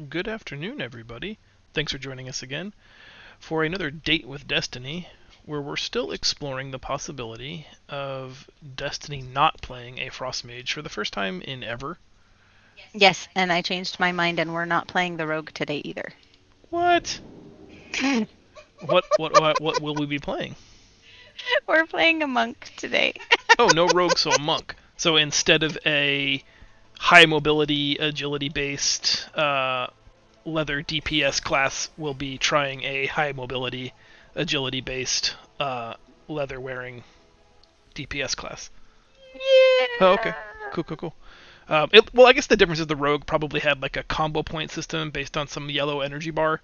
Good afternoon, everybody. Thanks for joining us again for another Date with Destiny, where we're still exploring the possibility of Destiny not playing a Frost Mage for the first time in ever. Yes, and I changed my mind and we're not playing the rogue today either. What? What will we be playing? We're playing a monk today. Oh, no rogue, so a monk. So instead of a high mobility, agility based leather DPS class, we'll be trying a high mobility, agility based leather wearing DPS class. Oh, okay. Yeah. Cool. Well, I guess the difference is the rogue probably had like a combo point system based on some yellow energy bar,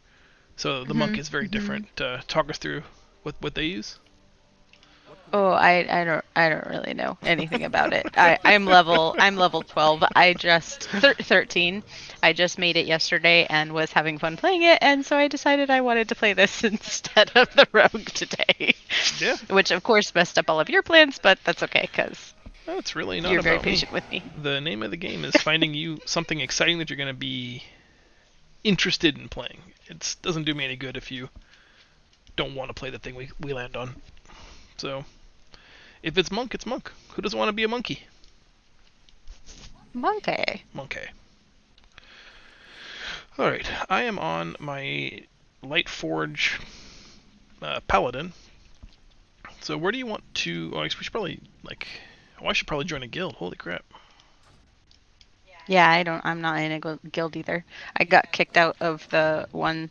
so the monk hmm is very hmm different. Talk us through what they use. Oh, I don't really know anything about it. I'm level 12. I just 13. I just made it yesterday and was having fun playing it, and so I decided I wanted to play this instead of the rogue today. Yeah, Which of course messed up all of your plans, but that's okay cuz that's really not you're very about me. patient with me. The name of the game is finding you something exciting that you're going to be interested in playing. It doesn't do me any good if you don't want to play the thing we land on. So if it's monk, it's monk. Who doesn't want to be a monkey? Monkey. Monkey. All right, I am on my Lightforge Paladin. So where do you want to? Oh, we should probably like. Oh, I should probably join a guild. Holy crap! Yeah, I'm not in a guild either. I got kicked out of the one.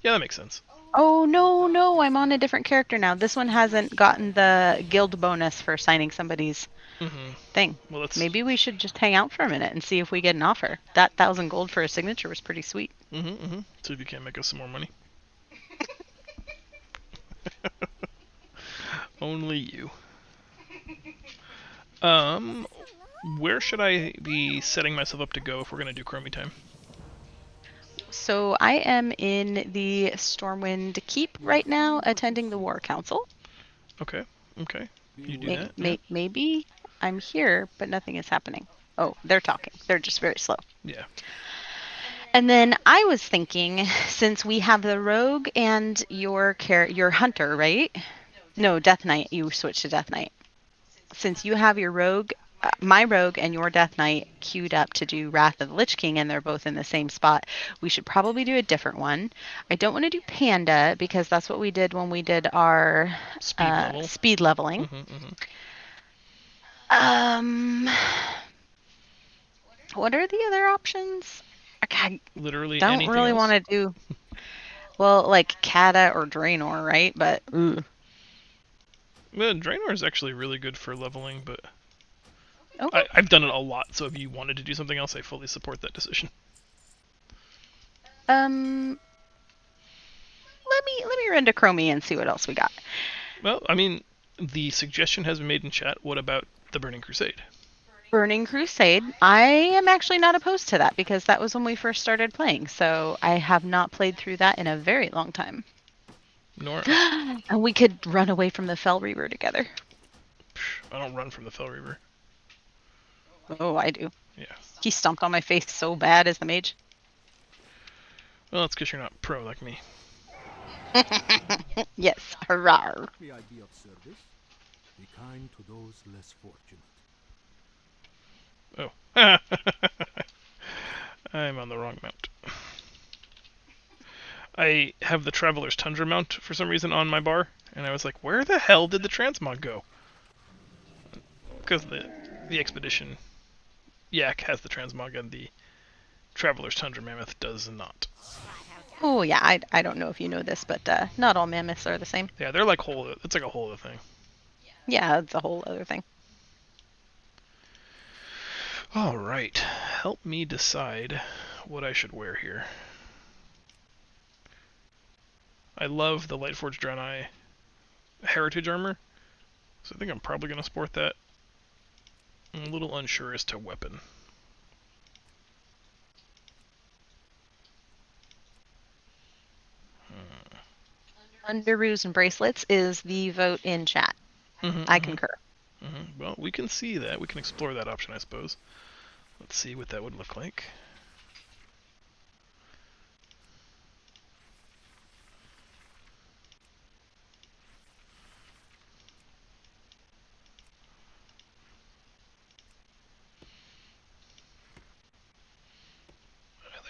Yeah, that makes sense. Oh, no, I'm on a different character now. This one hasn't gotten the guild bonus for signing somebody's Mm-hmm. thing. Well, that's. Maybe we should just hang out for a minute and see if we get an offer. That 1,000 gold for a signature was pretty sweet. See if you can't make us some more money. Only you. Um, where should I be setting myself up to go if we're gonna do Chromie time? So I am in the Stormwind Keep right now, attending the War Council. Okay. You do that. Yeah. Maybe I'm here, but nothing is happening. Oh, they're talking. They're just very slow. Yeah. And then I was thinking, since we have the rogue and your hunter, right? No, Death Knight. You switched to Death Knight. Since you have your rogue, my rogue and your Death Knight queued up to do Wrath of the Lich King, and they're both in the same spot, we should probably do a different one. I don't want to do Panda because that's what we did when we did our Speed level. speed leveling. Mm-hmm. Um, what are the other options? I Literally don't anything really want else. to do. Well, like Kata or Draenor, right? But Well, Draenor is actually really good for leveling, but okay. I've done it a lot. So if you wanted to do something else, I fully support that decision. Um, let me run to Chromie and see what else we got. Well, I mean, the suggestion has been made in chat. What about the Burning Crusade? Burning Crusade. I am actually not opposed to that because that was when we first started playing. So I have not played through that in a very long time. Nor And we could run away from the Fell Reaver together. I don't run from the Fell Reaver. Oh, I do. Yeah. He stomped on my face so bad as the mage. Well, it's because you're not pro like me. Yes, hurrah. May I be of service? Be kind to those less fortunate. Oh. I'm on the wrong mount. I have the Traveler's Tundra mount for some reason on my bar, and I was like, where the hell did the transmog go? Because the Expedition Yak has the transmog and the Traveler's Tundra Mammoth does not. Oh, yeah, I don't know if you know this, but not all mammoths are the same. Yeah, they're like it's like a whole other thing. Yeah, it's a whole other thing. Alright, help me decide what I should wear here. I love the Lightforged Draenei heritage armor, so I think I'm probably going to sport that. I'm a little unsure as to weapon. Underoos and bracelets is the vote in chat. I concur. Well, we can see that. We can explore that option, I suppose. Let's see what that would look like.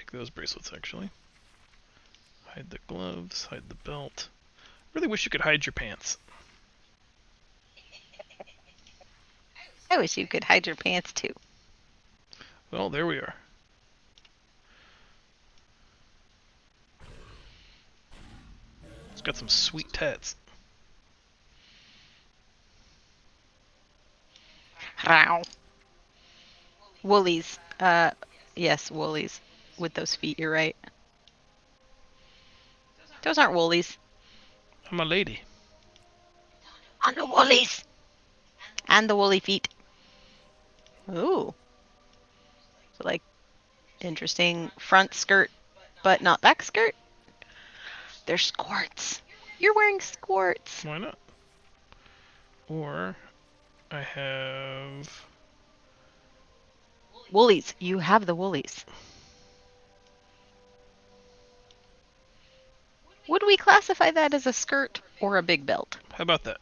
like those bracelets, actually. Hide the gloves, hide the belt. Really wish you could hide your pants. I wish you could hide your pants too. Well, there we are. It's got some sweet tats. Row. Woolies. Yes, woolies. With those feet, you're right. Those aren't woolies. I'm a lady. On the woolies. And the woolly feet. Ooh. So, like, interesting front skirt, but not back skirt. They're skirts. You're wearing skirts. Why not? Or I have... Woolies. You have the woolies. Would we classify that as a skirt or a big belt? How about that?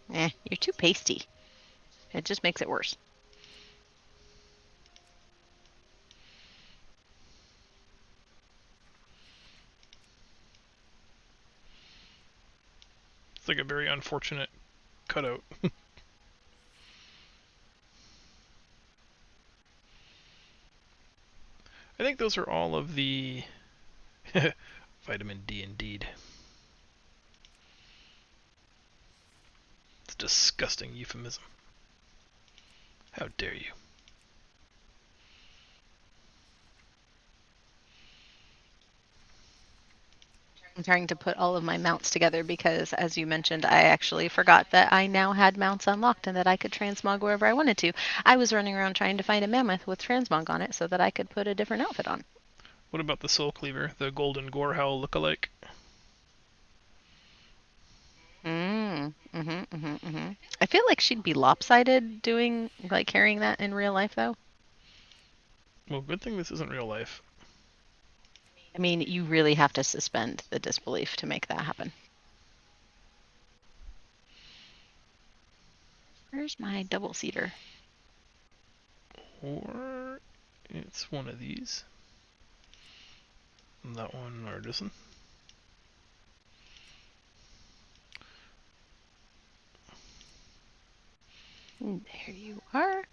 You're too pasty. It just makes it worse. It's like a very unfortunate cutout. I think those are all of the vitamin D indeed. It's a disgusting euphemism. How dare you? I'm trying to put all of my mounts together because, as you mentioned, I actually forgot that I now had mounts unlocked and that I could transmog wherever I wanted to. I was running around trying to find a mammoth with transmog on it so that I could put a different outfit on. What about the Soul Cleaver, the Golden Gorehowl lookalike? I feel like she'd be lopsided doing, like, carrying that in real life, though. Well, good thing this isn't real life. I mean, you really have to suspend the disbelief to make that happen. Where's my double-seater? Or it's one of these. That one or this one. There you are.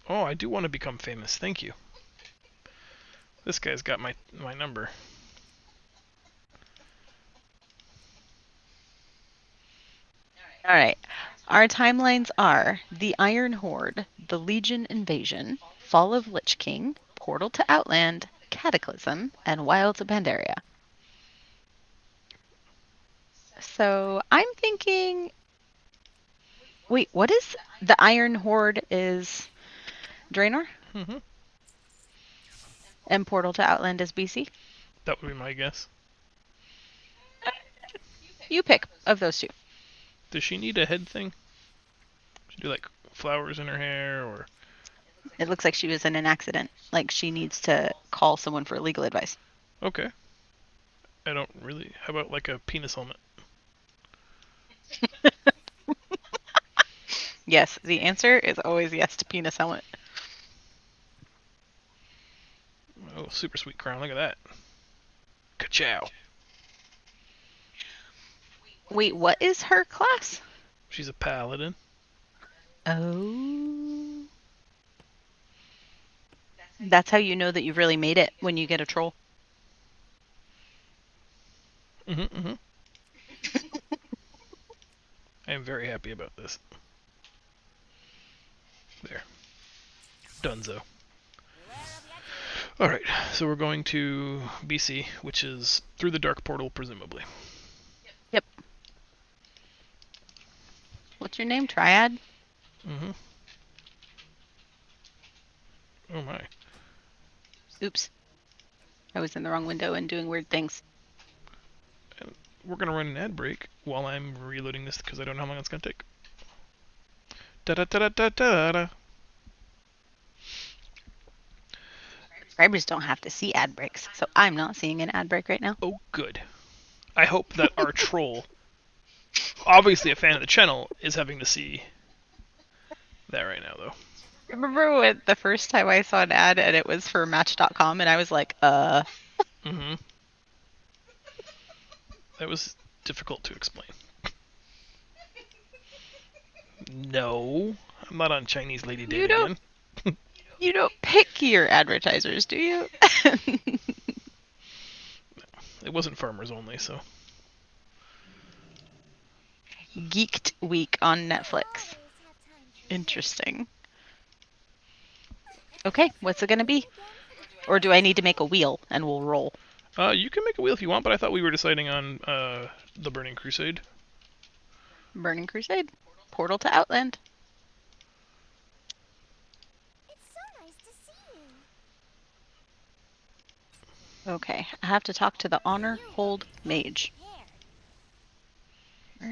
Oh, I do want to become famous. Thank you. This guy's got my number. All right. Our timelines are the Iron Horde, the Legion Invasion, Fall of Lich King, Portal to Outland, Cataclysm, and Wilds of Pandaria. So I'm thinking... Wait, what is... The Iron Horde is Draenor? Mm-hmm. And Portal to Outland is BC? That would be my guess. You pick of those two. Does she need a head thing? She do like flowers in her hair, or It looks like she was in an accident. Like she needs to call someone for legal advice. okay. I don't really. How about like a penis helmet? Yes, the answer is always yes to penis helmet. Oh, super sweet crown. Look at that. Ka-chow. Wait, what is her class? She's a paladin. Oh. That's how you know that you've really made it, when you get a troll. I am very happy about this. There. Dunzo. Alright, so we're going to BC, which is through the Dark Portal, presumably. Yep. What's your name? Triad? Oh my. Oops. I was in the wrong window and doing weird things. And we're going to run an ad break while I'm reloading this because I don't know how long it's going to take. Da-da-da-da-da-da-da. Subscribers don't have to see ad breaks, so I'm not seeing an ad break right now. Oh, good. I hope that our troll, obviously a fan of the channel, is having to see that right now, though. Remember when the first time I saw an ad and it was for Match.com and I was like, Mm-hmm. That was difficult to explain. No, I'm not on Chinese Lady Date You don't- again. you don't pick your advertisers, do you? It wasn't farmers only, so. Geeked Week on Netflix. Interesting. Okay, what's it gonna be? Or do I need to make a wheel and we'll roll? You can make a wheel if you want, but I thought we were deciding on the Burning Crusade. Burning Crusade. Portal to Outland. It's so nice to see you. Okay, I have to talk to the Honor Hold Mage. Prepared.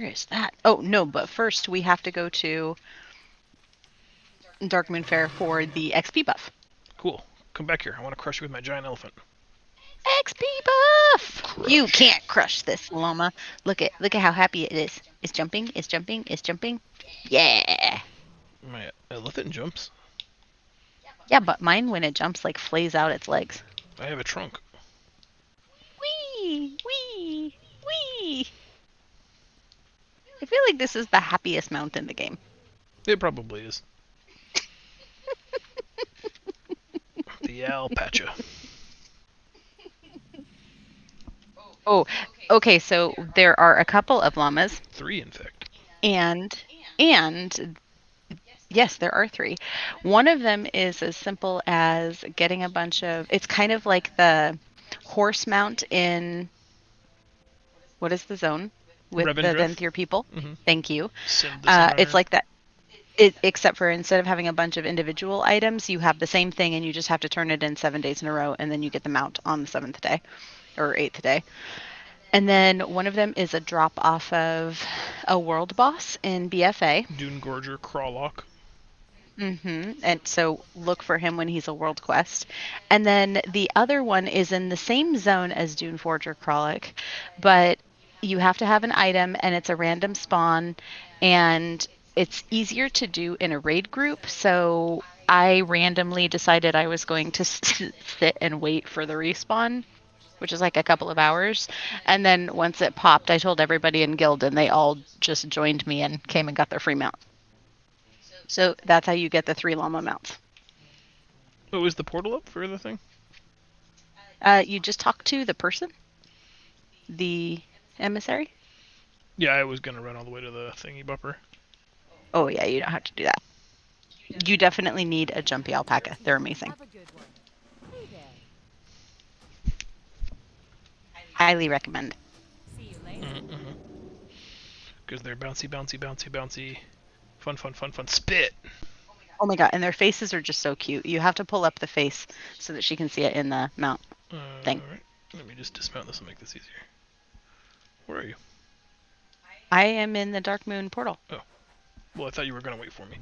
Where is that? Oh, no, but first we have to go to Darkmoon Fair for the XP buff. Cool. Come back here. I want to crush you with my giant elephant. XP buff! Crush. You can't crush this llama. Look at how happy it is. It's jumping, it's jumping, it's jumping. Yeah! My elephant jumps. Yeah, but mine, when it jumps, like, flays out its legs. I have a trunk. Wee! Wee! Wee! I feel like this is the happiest mount in the game. It probably is. The alpaca. Oh, okay, so there are a couple of llamas, 3, in fact. and yes, there are 3. One of them is as simple as getting a bunch of, it's kind of like the horse mount in, what is the zone? With the Revendreth? Venthyr people. Mhm. Thank you. Send the sun It's runner. like that. Except for instead of having a bunch of individual items, you have the same thing and you just have to turn it in 7 days in a row, and then you get the mount on the 7th day or 8th day. And then one of them is a drop off of a world boss in BFA. Dune Gorger Crawlock. And so look for him when he's a world quest. And then the other one is in the same zone as Dune Forger Kralik, but you have to have an item and it's a random spawn, and it's easier to do in a raid group. So I randomly decided I was going to sit and wait for the respawn, which is like a couple of hours. And then once it popped, I told everybody in guild and they all just joined me and came and got their free mount. So that's how you get the 3 llama mounts. Oh, is the portal up for the thing? You just talk to the person, the emissary. Yeah, I was gonna run all the way to the thingy bupper. Oh yeah, you don't have to do that. You definitely need a jumpy alpaca. They're amazing. Have a good one. Hey there. Highly recommend. See you later. Because they're bouncy, bouncy, bouncy, bouncy. Fun, fun, fun, fun. Spit! Oh my god, and their faces are just so cute. You have to pull up the face so that she can see it in the mount. Thing. Alright, let me just dismount this and make this easier. Where are you? I am in the Dark Moon portal. Well, I thought you were gonna wait for me.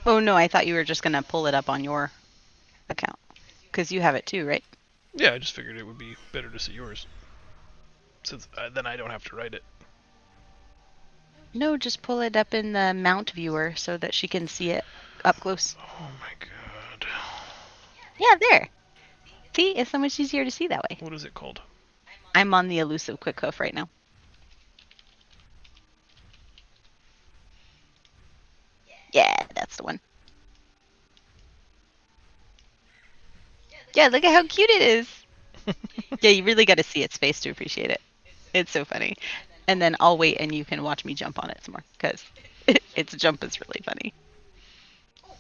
Oh no, I thought you were just gonna pull it up on your account. Because you have it too, right? Yeah, I just figured it would be better to see yours. Since then I don't have to write it. No, just pull it up in the mount viewer so that she can see it up close. Oh my god. Yeah, there. See, it's so much easier to see that way. What is it called? I'm on the elusive quick hoof right now. Yeah, that's the one. Yeah, look at how cute it is. Yeah, you really got to see its face to appreciate it. It's so funny. And then I'll wait and you can watch me jump on it some more because its jump is really funny.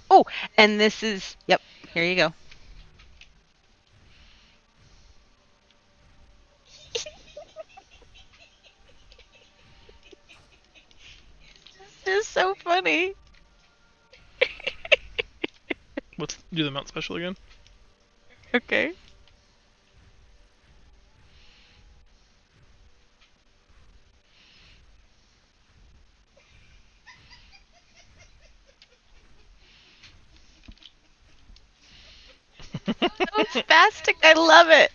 Oh, and this is, yep, here you go. It's so funny. Let's do the mount special again. Okay. So spastic. I love it.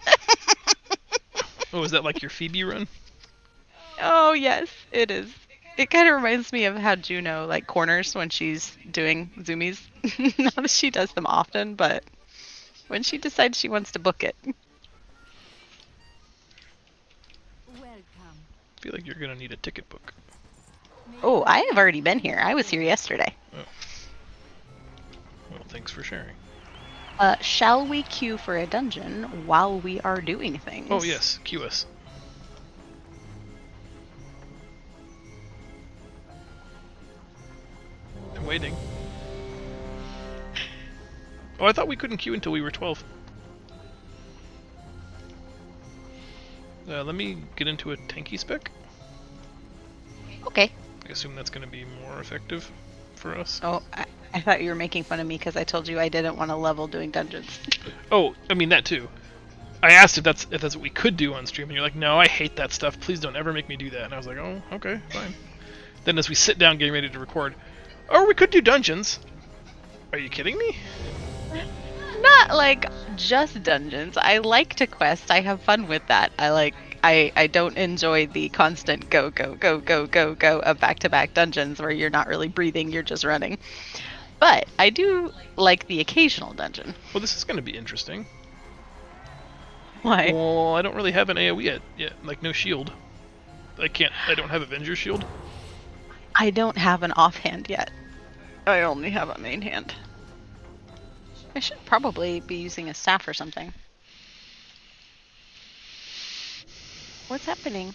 Oh, is that like your Phoebe run? Oh yes, it is. It kind of reminds me of how Juno like corners when she's doing zoomies. Not that she does them often, but when she decides she wants to book it. Welcome. I feel like you're gonna need a ticket book. Oh, I have already been here. I was here yesterday. Well, thanks for sharing. Shall we queue for a dungeon while we are doing things? Oh yes, QS. I'm waiting. Oh, I thought we couldn't queue until we were 12. Let me get into a tanky spec. Okay. I assume that's going to be more effective for us. Oh, I thought you were making fun of me because I told you I didn't want to level doing dungeons. Oh, I mean that too. I asked if that's what we could do on stream, and you're like, "No, I hate that stuff. Please don't ever make me do that." And I was like, "Oh, okay, fine." Then as we sit down getting ready to record, oh, we could do dungeons. Are you kidding me? Not like just dungeons. I like to quest. I have fun with that. I don't enjoy the constant go of back-to-back dungeons where you're not really breathing, you're just running. But I do like the occasional dungeon. Well, this is going to be interesting. Why? Well, I don't really have an AoE yet. Like, no shield. I don't have Avenger shield. I don't have an offhand yet. I only have a main hand. I should probably be using a staff or something. What's happening?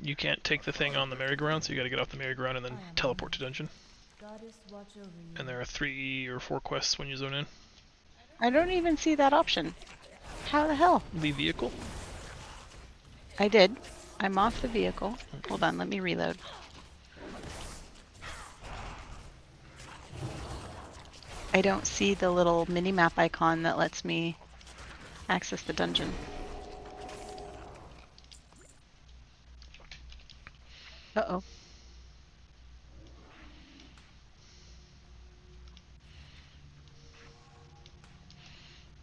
You can't take the thing on the merry-go-round, so you gotta get off the merry-go-round and then teleport to dungeon. Goddess watch over you. And there are 3 or 4 quests when you zone in. I don't even see that option. How the hell? Leave vehicle. I did. I'm off the vehicle. Hold on, let me reload. I don't see the little mini-map icon that lets me access the dungeon. Uh-oh.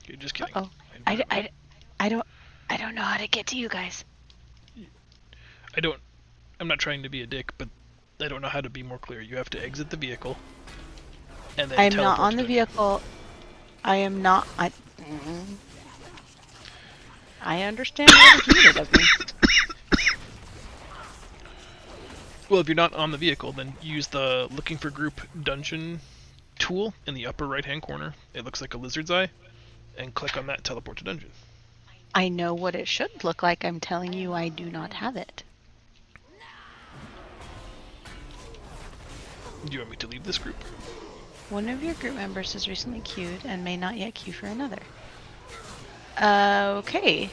Okay, just kidding. Uh-oh. I don't know how to get to you guys. I'm not trying to be a dick, but I don't know how to be more clear. You have to exit the vehicle. And then I am not teleport on to the dungeon. vehicle. I am not. I understand what is needed of me. Well, if you're not on the vehicle, then use the looking for group dungeon tool in the upper right-hand corner. It looks like a lizard's eye. And click on that, teleport to dungeon. I know what it should look like. I'm telling you, I do not have it. Do you want me to leave this group? One of your group members has recently queued and may not yet queue for another. Okay.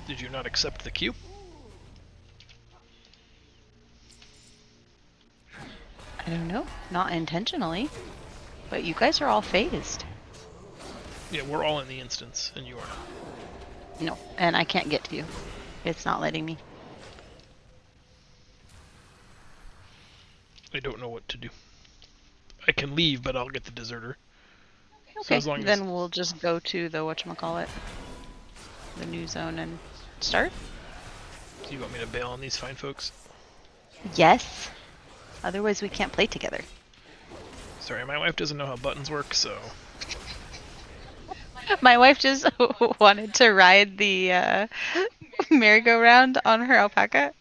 Did you not accept the queue? I don't know. Not intentionally. But you guys are all phased. Yeah, we're all in the instance, and you are not. No, and I can't get to you. It's not letting me. I don't know what to do. I can leave, but I'll get the deserter. Okay, as long as- then we'll just go to the whatchamacallit. The new zone and start? Do you want me to bail on these fine folks? Yes. Otherwise we can't play together. Sorry, my wife doesn't know how buttons work, so... My wife just wanted to ride the merry-go-round on her alpaca.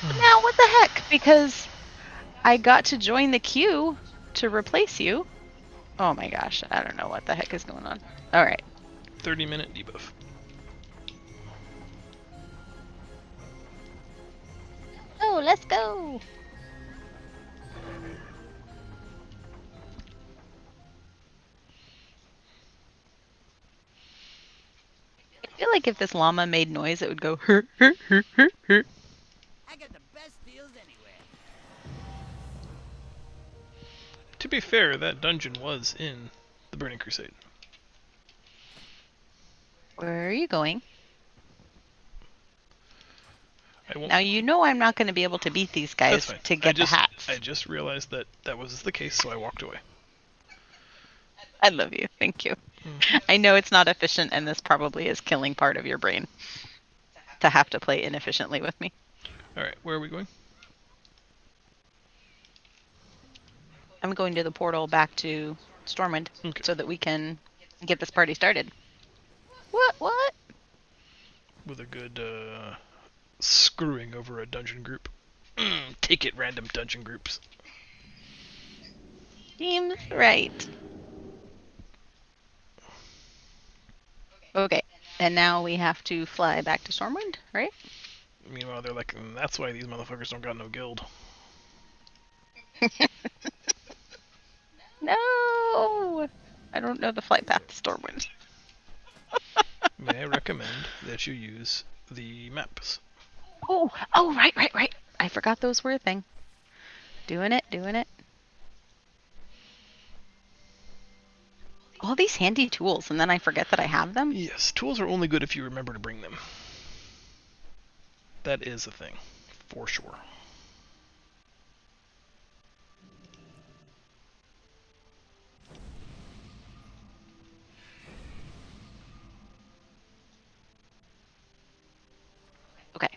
Now, what the heck? Because I got to join the queue to replace you. Oh my gosh, I don't know what the heck is going on. Alright. 30-minute debuff. Oh, let's go! I feel like if this llama made noise, it would go hurt. I got the best deals anywhere. To be fair, that dungeon was in the Burning Crusade. Where are you going? I won't... Now you know I'm not going to be able to beat these That's guys fine. to get the hats. I just realized that that was the case, so I walked away. I love you. Thank you. I know it's not efficient, and this probably is killing part of your brain to have to play inefficiently with me. All right, where are we going? I'm going to the portal back to Stormwind Okay. so that we can get this party started. What? With a good screwing over a dungeon group. Take it, random dungeon groups. Seems right. Okay, and now we have to fly back to Stormwind, right? Meanwhile, they're like, that's why these motherfuckers don't got no guild. No! I don't know the flight path to Stormwind. May I recommend that you use the maps? Oh, right. I forgot those were a thing. Doing it. All these handy tools, and then I forget that I have them. Yes, tools are only good if you remember to bring them. That is a thing, for sure. Okay.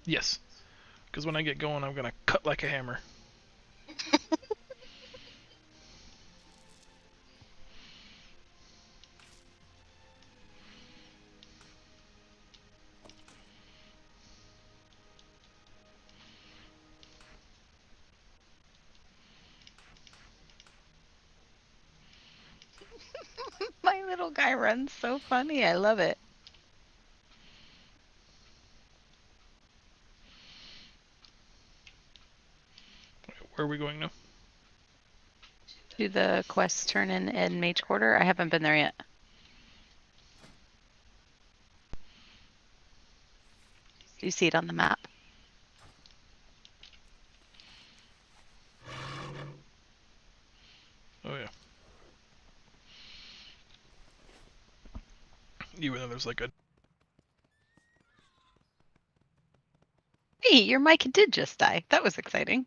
Yes, because when I get going, I'm gonna cut like a hammer. My little guy runs so funny. I love it. Where are we going now? Do the quest turn in Mage Quarter? I haven't been there yet. Do you see it on the map? Oh yeah. Even though there's like a... Hey, your mic did just die. That was exciting.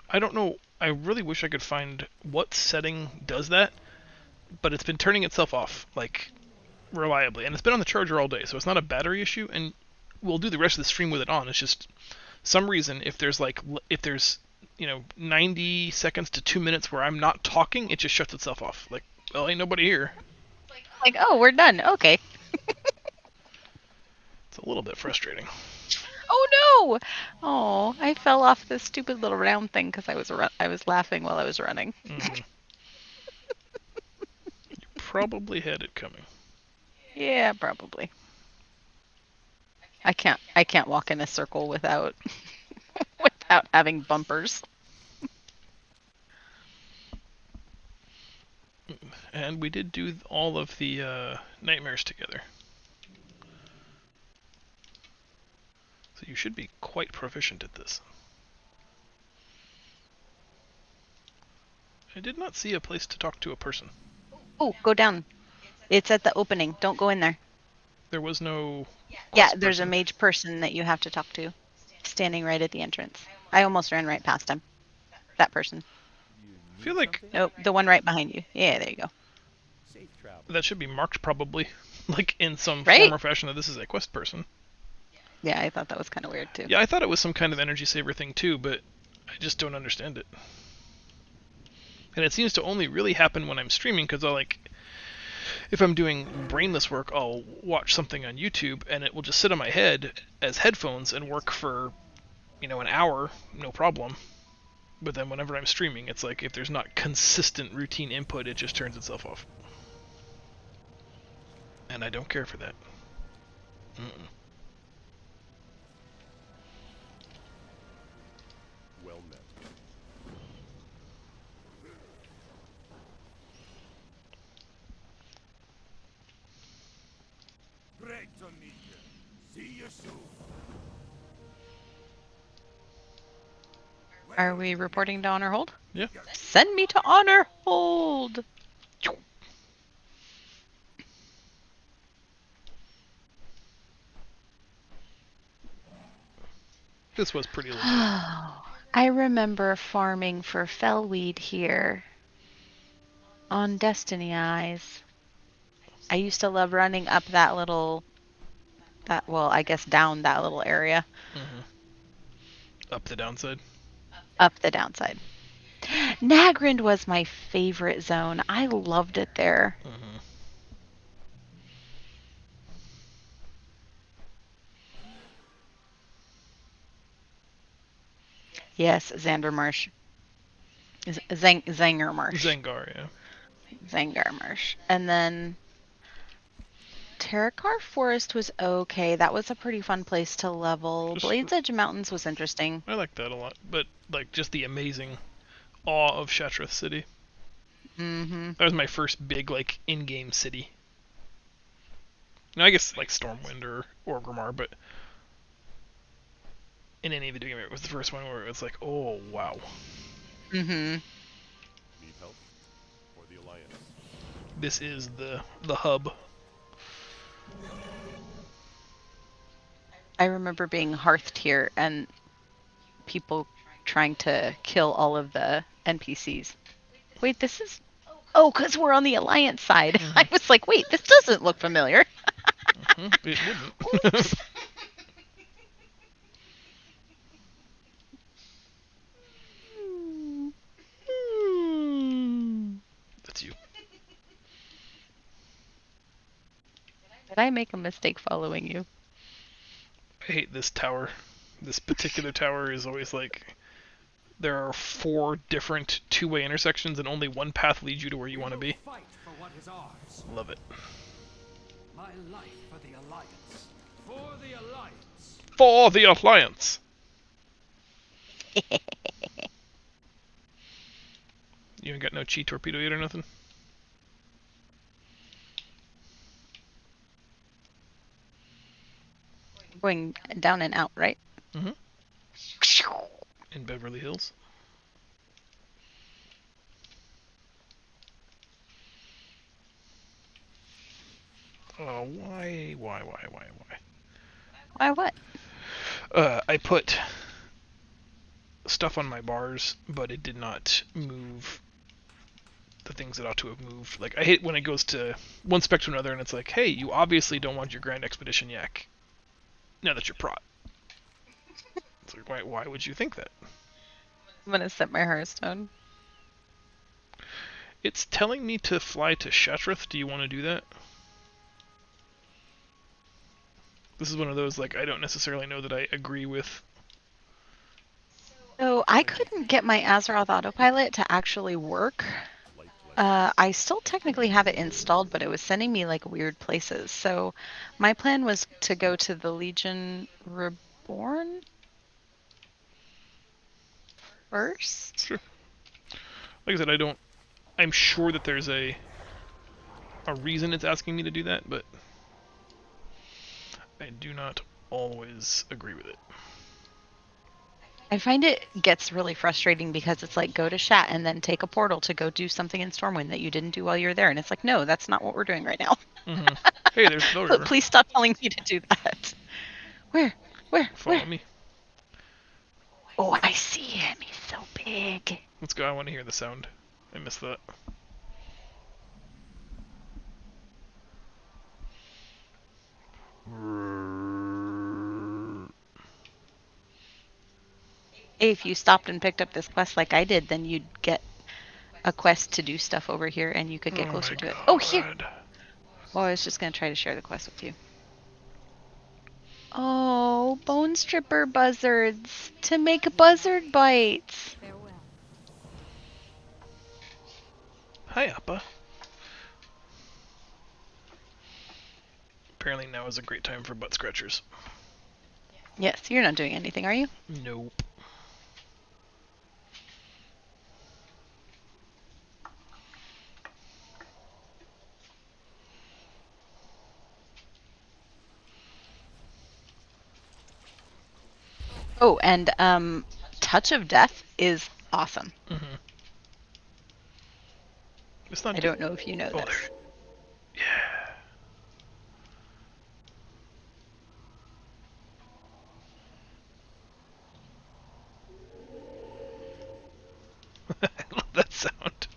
I don't know, I really wish I could find what setting does that, but it's been turning itself off, like, reliably. And it's been on the charger all day, so it's not a battery issue, and we'll do the rest of the stream with it on. It's just, some reason, if there's 90 seconds to 2 minutes where I'm not talking, it just shuts itself off. Like, well, ain't nobody here. Like, oh, we're done. Okay. It's a little bit frustrating. Oh no! Oh, I fell off this stupid little round thing because I was laughing while I was running. Mm-hmm. You probably had it coming. Yeah, probably. I can't walk in a circle without without having bumpers. And we did do all of the nightmares together. So you should be quite proficient at this. I did not see a place to talk to a person. Oh, go down. It's at the opening. Don't go in there. There was no... Yeah, quest there's a person. mage person that you have to talk to, standing right at the entrance. I almost ran right past him. That person. I feel like Nope, the one right behind you. Yeah, there you go. Safe travel. that should be marked probably, like in some Right? form or fashion that this is a quest person. Yeah, I thought that was kind of weird too. Yeah, I thought it was some kind of energy saver thing too, but I just don't understand it. And it seems to only really happen when I'm streaming, because if I'm doing brainless work, I'll watch something on YouTube and it will just sit on my head as headphones and work for, an hour, no problem. But then whenever I'm streaming, it's like if there's not consistent routine input, it just turns itself off. And I don't care for that. Mm-mm. Well met. Great to meet you. See you soon. Are we reporting to Honor Hold? Yeah. Send me to Honor Hold! This was pretty legit. I remember farming for fellweed here on Destiny Eyes. I used to love running up that little, well, I guess down that little area, Up the downside. up the downside. Nagrind was my favorite zone. I loved it there. Yes, Xander Marsh. Zanger Marsh. Zengar, yeah. Zangar Marsh. And then Terracar Forest was okay. That was a pretty fun place to level. Just- Blades Edge Mountains was interesting. I like that a lot, but like just the amazing awe of Shattrath City. Mm-hmm. That was my first big like in-game city. Now I guess like Stormwind or Orgrimmar, but in any video game, it was the first one where it was like, oh wow, Mm-hmm. Need help? For the Alliance. this is the hub. I remember being hearthed here and people trying to kill all of the NPCs. Wait, this is... Oh, because we're on the Alliance side. I was like, wait, this doesn't look familiar. It wouldn't. Oops. That's you. Did I make a mistake following you? I hate this tower. This particular tower is always like there are 4 different two-way intersections and only one path leads you to where you want to be. Fight for what is ours. Love it. My life for the Alliance. For the Alliance. For the Alliance. You ain't got no chi torpedo yet or nothing? Going down and out, right? Mhm. In Beverly Hills. Oh, why? Why what? I put stuff on my bars, but it did not move the things that ought to have moved. Like, I hate when it goes to one spec to another and it's like, hey, you obviously don't want your Grand Expedition yak now that you're prot. It's like, why would you think that? I'm gonna set my Hearthstone. It's telling me to fly to Shattrath. Do you want to do that? This is one of those, like, I don't necessarily know that I agree with. So I couldn't get my Azeroth autopilot to actually work. I still technically have it installed, but it was sending me like weird places. So my plan was to go to the Legion Reborn first. Sure. Like I said, I'm sure that there's a reason it's asking me to do that, but I do not always agree with it. I find it gets really frustrating because it's like go to Shat and then take a portal to go do something in Stormwind that you didn't do while you were there. And it's like, no, that's not what we're doing right now. Hey, there's Bell River. Please stop telling me to do that. Where? Follow me. Oh, I see him. He's so big. Let's go. I want to hear the sound. I missed that. If you stopped and picked up this quest like I did, then you'd get a quest to do stuff over here and you could get closer to it. Oh, here! Well, I was just going to try to share the quest with you. Oh, bone stripper buzzards to make buzzard bites. Farewell. Hi, Appa. Apparently now is a great time for butt scratchers. Yes, you're not doing anything, are you? Nope. Oh, and Touch of Death is awesome. It's not. I don't know if you know Oh, this. there. Yeah. I love that sound.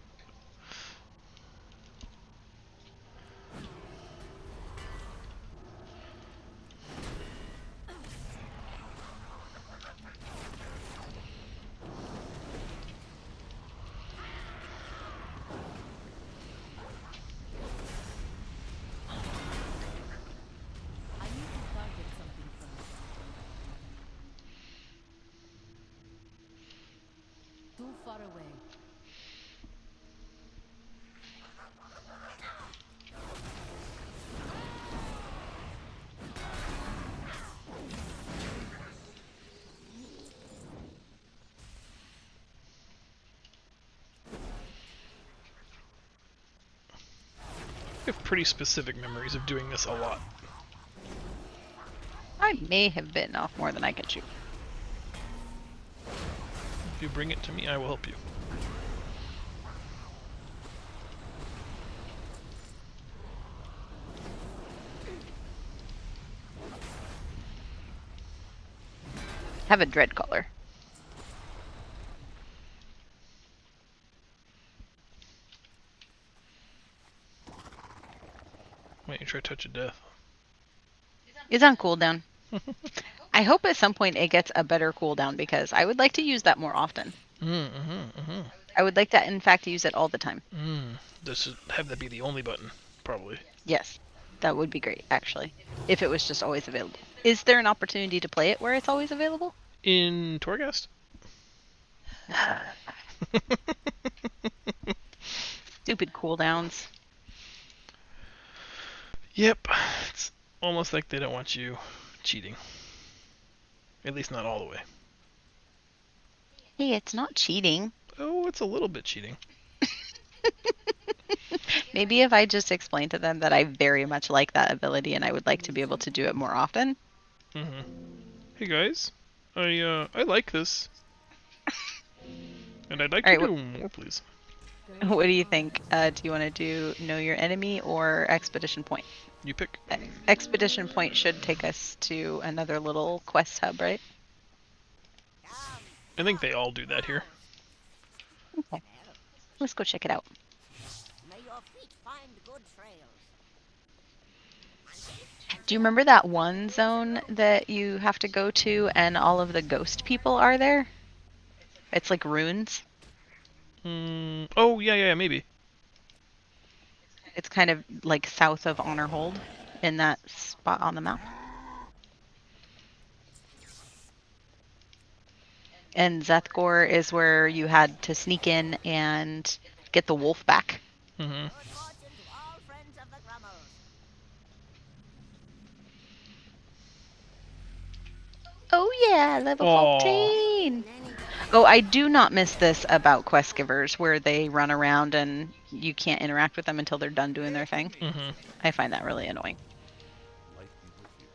I need to target something first. Too far away. I have pretty specific memories of doing this a lot. I may have bitten off more than I can chew. If you bring it to me, I will help you. Have a dread collar. Wait, you try touch of death. It's on cooldown. I hope at some point it gets a better cooldown because I would like to use that more often. I would like to, in fact, use it all the time. This should have that be the only button, probably. Yes, that would be great, actually, if it was just always available. Is there an opportunity to play it where it's always available? In Torghast? Stupid cooldowns. Yep. It's almost like they don't want you cheating. At least not all the way. Hey, it's not cheating. Oh, it's a little bit cheating. Maybe if I just explain to them that I very much like that ability and I would like to be able to do it more often. Hey guys, I like this, and I'd like Alright, to do more, please. What do you think? Do you want to do Know Your Enemy or Expedition Point? You pick. Expedition Point should take us to another little quest hub, right? I think they all do that here. Okay. Let's go check it out. May your feet find good trails. Do you remember that one zone that you have to go to and all of the ghost people are there? It's like ruins. Oh, yeah, maybe. It's kind of like south of Honorhold in that spot on the map. And Zethgor is where you had to sneak in and get the wolf back. Good fortune to all friends of the Grummles. Oh yeah, level Aw. 14! Oh, I do not miss this about quest givers, where they run around and you can't interact with them until they're done doing their thing. I find that really annoying. Light be with you.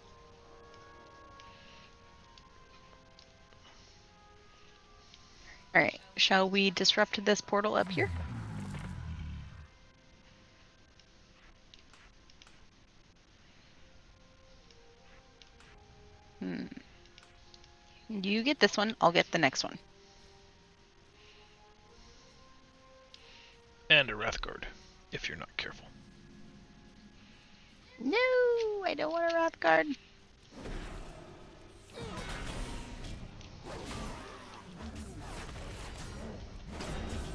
Alright, shall we disrupt this portal up here? You get this one, I'll get the next one. And a Wrathguard, if you're not careful. No, I don't want a Wrathguard.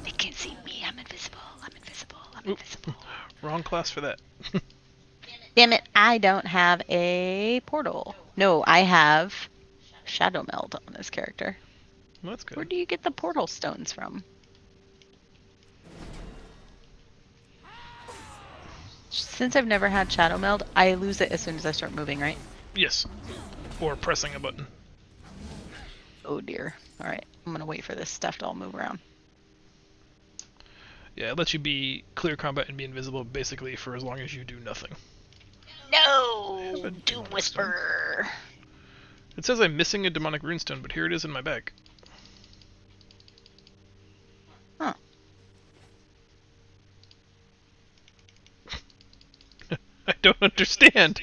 They can't see me, I'm invisible, I'm invisible, I'm Oop. invisible. Wrong class for that. Damn it, I don't have a portal. No, I have Shadow Meld on this character. Well, that's good. Where do you get the portal stones from? Since I've never had Shadow Meld, I lose it as soon as I start moving, right? Yes. Or pressing a button. Oh dear. Alright, I'm gonna wait for this stuff to all move around. Yeah, it lets you be clear combat and be invisible basically for as long as you do nothing. No! a Doom demonic Whisperer! It says I'm missing a demonic runestone, but here it is in my bag. Huh. I don't understand.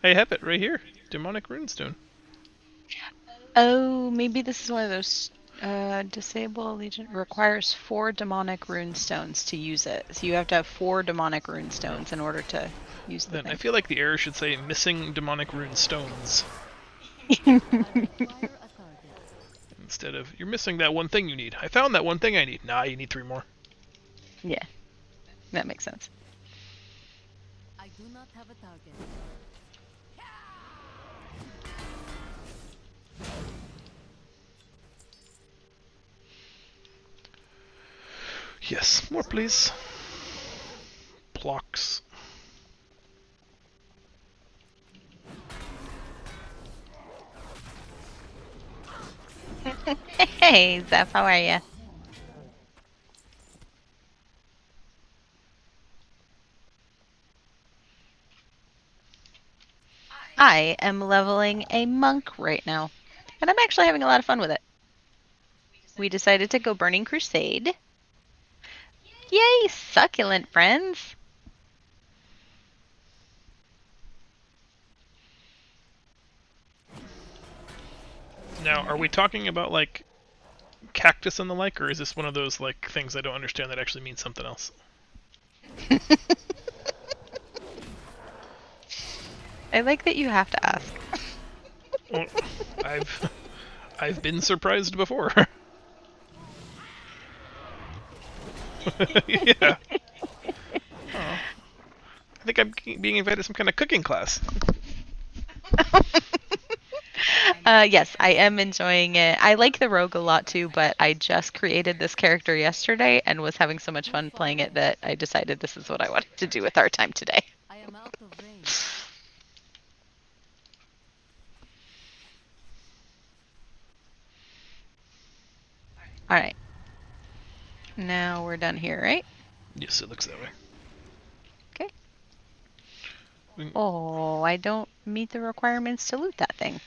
I have it right here. Demonic runestone. Oh, maybe this is one of those Disable Legion requires 4 demonic rune stones to use it. So you have to have 4 demonic rune stones in order to use the Then I thing. feel like the error should say missing demonic rune stones I require a target. instead of you're missing that one thing you need. I found that one thing I need. Nah, you need 3 more. Yeah, that makes sense. I do not have a target. Yes, more please. Blocks. Hey, Zeph, how are you? I am leveling a monk right now, and I'm actually having a lot of fun with it. We decided to go Burning Crusade. Yay, succulent friends! Now, are we talking about like cactus and the like, or is this one of those like things I don't understand that actually means something else? I like that you have to ask. Well, I've been surprised before. Yeah. Oh. I think I'm being invited to some kind of cooking class. Yes, I am enjoying it. I like the rogue a lot too, but I just created this character yesterday and was having so much fun playing it that I decided this is what I wanted to do with our time today. I am out of range. All right. Now we're done here, right? Yes, it looks that way. Okay. We- Oh, I don't meet the requirements to loot that thing.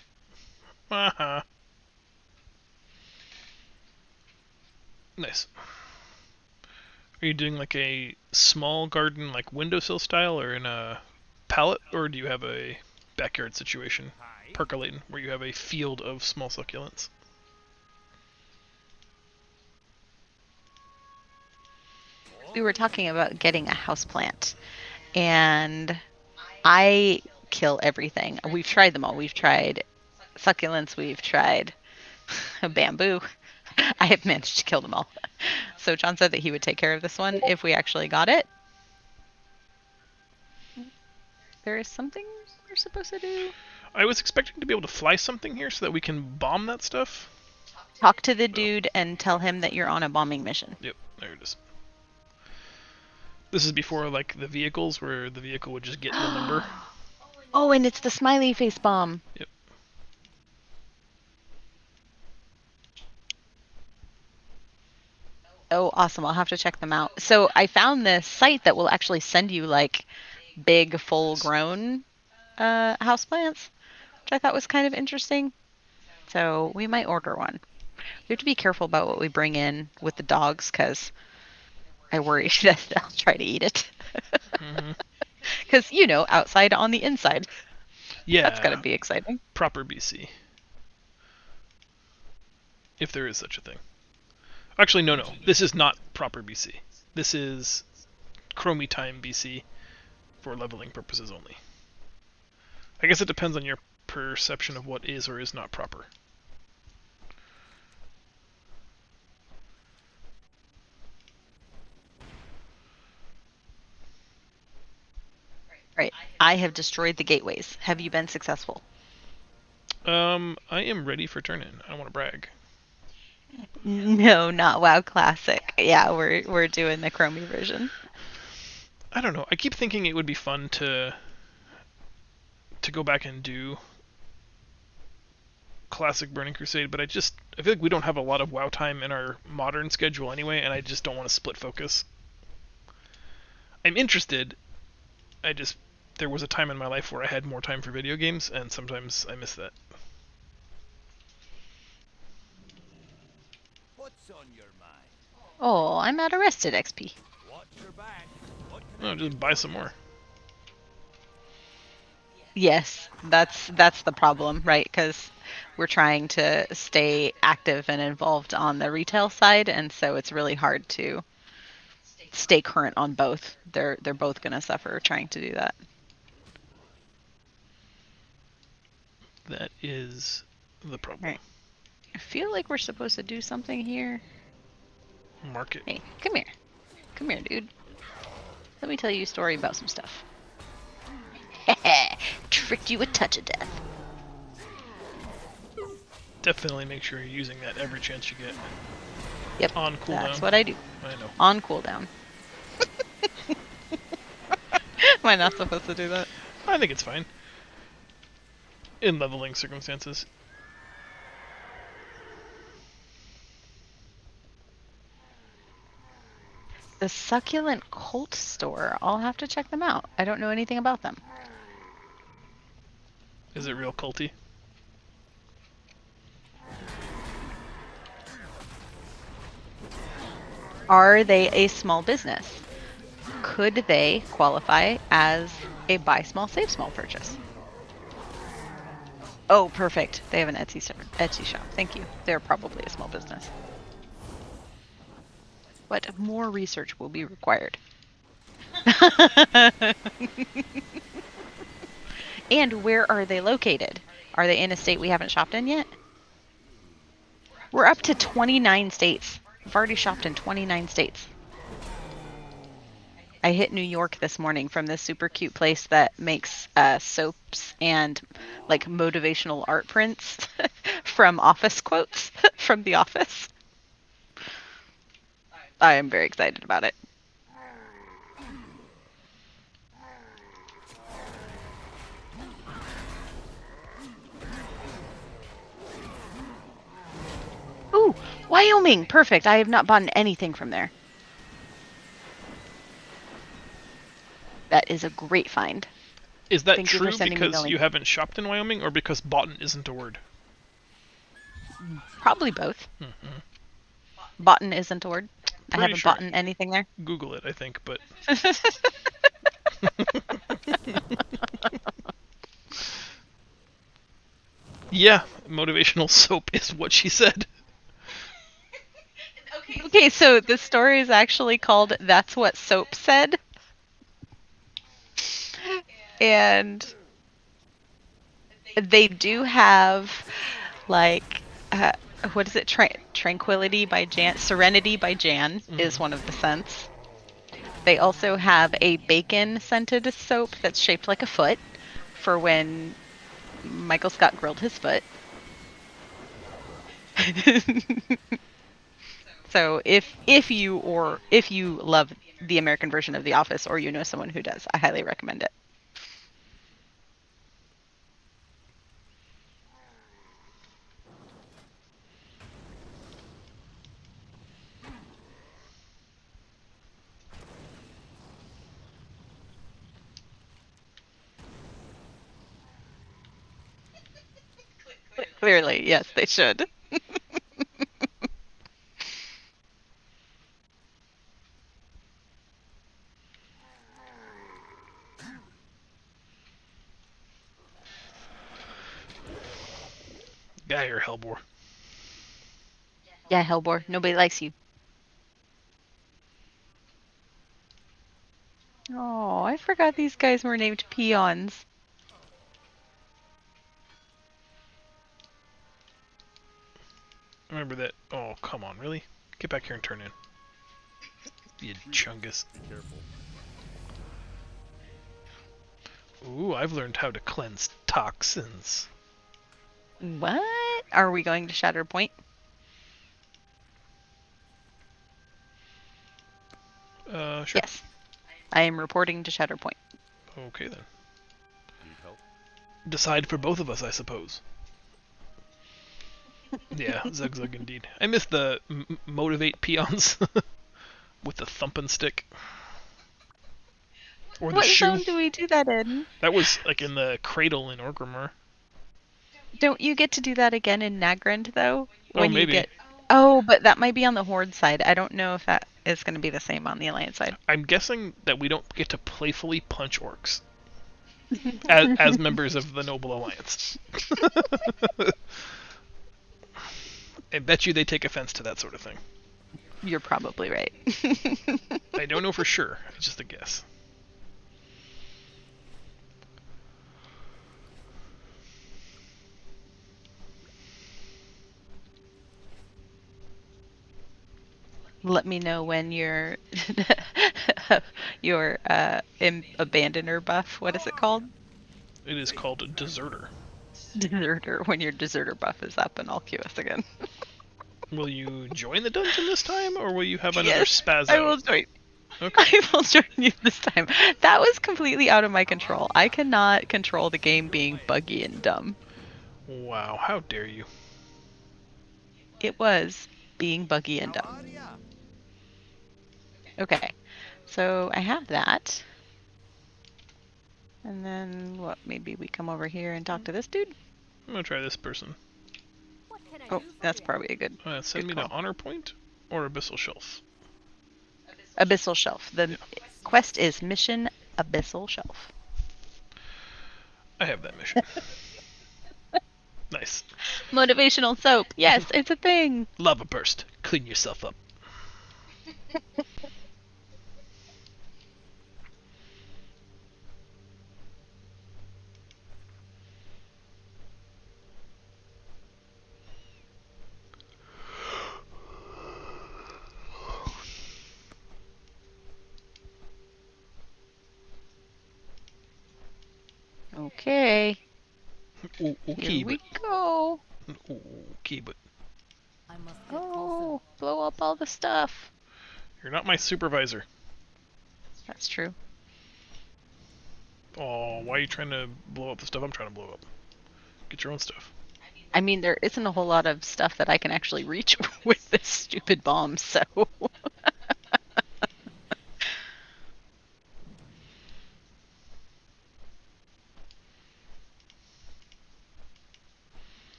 Uh-huh. Nice. Are you doing like a small garden, like windowsill style, or in a pallet, or do you have a backyard situation percolating where you have a field of small succulents? We were talking about getting a houseplant, and I kill everything. We've tried them all. We've tried succulents, we've tried bamboo. I have managed to kill them all. So John said that he would take care of this one if we actually got it. There is something we're supposed to do. I was expecting to be able to fly something here so that we can bomb that stuff. Talk to the dude and tell him that you're on a bombing mission. Yep, there it is. This is before like the vehicles, where the vehicle would just get the number. Oh, and it's the smiley face bomb. Yep. Oh, awesome. I'll have to check them out. So I found this site that will actually send you like big full grown houseplants, which I thought was kind of interesting. So we might order one. We have to be careful about what we bring in with the dogs because I worry that they'll try to eat it. Hmm. Because, you know, outside on the inside. Yeah. That's got to be exciting. Proper BC. If there is such a thing. Actually, no. This is not proper BC. This is Chromie time BC for leveling purposes only. I guess it depends on your perception of what is or is not proper. Right. I have destroyed the gateways. Have you been successful? I am ready for turn-in. I don't want to brag. No, not WoW Classic. Yeah, we're doing the Chromie version. I don't know. I keep thinking it would be fun to go back and do classic Burning Crusade, but I feel like we don't have a lot of WoW time in our modern schedule anyway, and I just don't want to split focus. I'm interested. There was a time in my life where I had more time for video games, and sometimes I miss that. What's on your mind? Oh, I'm at arrested XP. Watch your back. What can No, just buy some more. Yes, that's the problem, right? Because we're trying to stay active and involved on the retail side, and so it's really hard to stay current on both. They're both going to suffer trying to do that. That is the problem. Right. I feel like we're supposed to do something here. Market. Hey, come here. Come here, dude. Let me tell you a story about some stuff. Tricked you a touch of death. Definitely make sure you're using that every chance you get. Yep. On cooldown. That's what I do. I know. On cooldown. Am I not supposed to do that? I think it's fine. In leveling circumstances. The Succulent Cult Store. I'll have to check them out. I don't know anything about them. Is it real culty? Are they a small business? Could they qualify as a buy small, save small purchase? Oh, perfect. They have an Etsy shop. Thank you. They're probably a small business. But more research will be required. And where are they located? Are they in a state we haven't shopped in yet? We're up to 29 states. I've already shopped in 29 states. I hit New York this morning from this super cute place that makes soaps and like motivational art prints from office quotes from The Office. I am very excited about it. Ooh, Wyoming! Perfect. I have not bought anything from there. That is a great find. Is that Thank you for true sending me the because link. you haven't shopped in Wyoming, or because boughten isn't a word? Probably both. Mhm. Boughten isn't a word. I Pretty haven't sure. bought anything there. Google it, I think, but... Yeah, motivational soap is what she said. Okay, so the story is actually called That's What Soap Said. And they do have, like, what is it? Tranquility by Jan. Serenity by Jan is one of the scents. They also have a bacon scented soap that's shaped like a foot for when Michael Scott grilled his foot. So if you love the American version of The Office, or you know someone who does, I highly recommend it. Clearly, yes, they should. Guy or Hellbore. Yeah, Hellbore, nobody likes you. Oh, I forgot these guys were named peons. Remember that. Oh, come on, really? Get back here and turn in. You chungus. Be careful. Ooh, I've learned how to cleanse toxins. What? Are we going to Shattered Point? Sure. Yes. I am reporting to Shattered Point. Okay then. Need help? Decide for both of us, I suppose. Yeah, Zug Zug indeed. I miss the motivate peons with the thumping stick. Or the What shoe. zone do we do that in? That was like in the cradle in Orgrimmar. Don't you get to do that again in Nagrand, though? Oh, When maybe. you get... Oh, but that might be on the Horde side. I don't know if that is going to be the same on the Alliance side. I'm guessing that we don't get to playfully punch orcs. as members of the Noble Alliance. I bet you they take offense to that sort of thing. You're probably right. I don't know for sure. It's just a guess. Let me know when your abandoner buff. What is it called? It is called a deserter. Deserter. When your deserter buff is up, and I'll queue us again. Will you join the dungeon this time, or will you have another Yes, spaz I out? will join. Okay. I will join you this time. That was completely out of my control. I cannot control the game being buggy and dumb. Wow, how dare you? It was being buggy and How dumb. are ya? Okay, so I have that. And then what? Maybe we come over here and talk to this dude? I'm gonna try this person. What can I Oh, do for that's you? probably a good Send Good me to call. Honor Point or Abyssal Shelf. Abyssal Shelf. The quest is Mission Abyssal Shelf. I have that mission. Nice. Motivational soap. Yes, it's a thing. Lava burst. Clean yourself up. Okay, Okay, here we but go. okay, but I must get closer. Oh, blow up all the stuff. you're not my supervisor. That's true. Oh, why are you trying to blow up the stuff I'm trying to blow up? Get your own stuff. I mean, there isn't a whole lot of stuff that I can actually reach with this stupid bomb, so.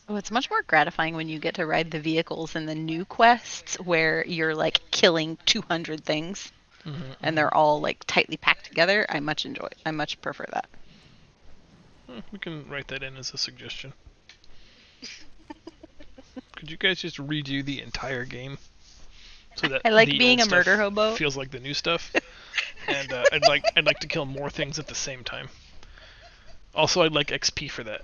Oh, it's much more gratifying when you get to ride the vehicles in the new quests where you're like killing 200 things and they're all like tightly packed together. I much prefer that. We can write that in as a suggestion. Could you guys just redo the entire game so that I like the being old a murder stuff hobo. feels like the new stuff? And I'd like to kill more things at the same time. Also, I'd like XP for that.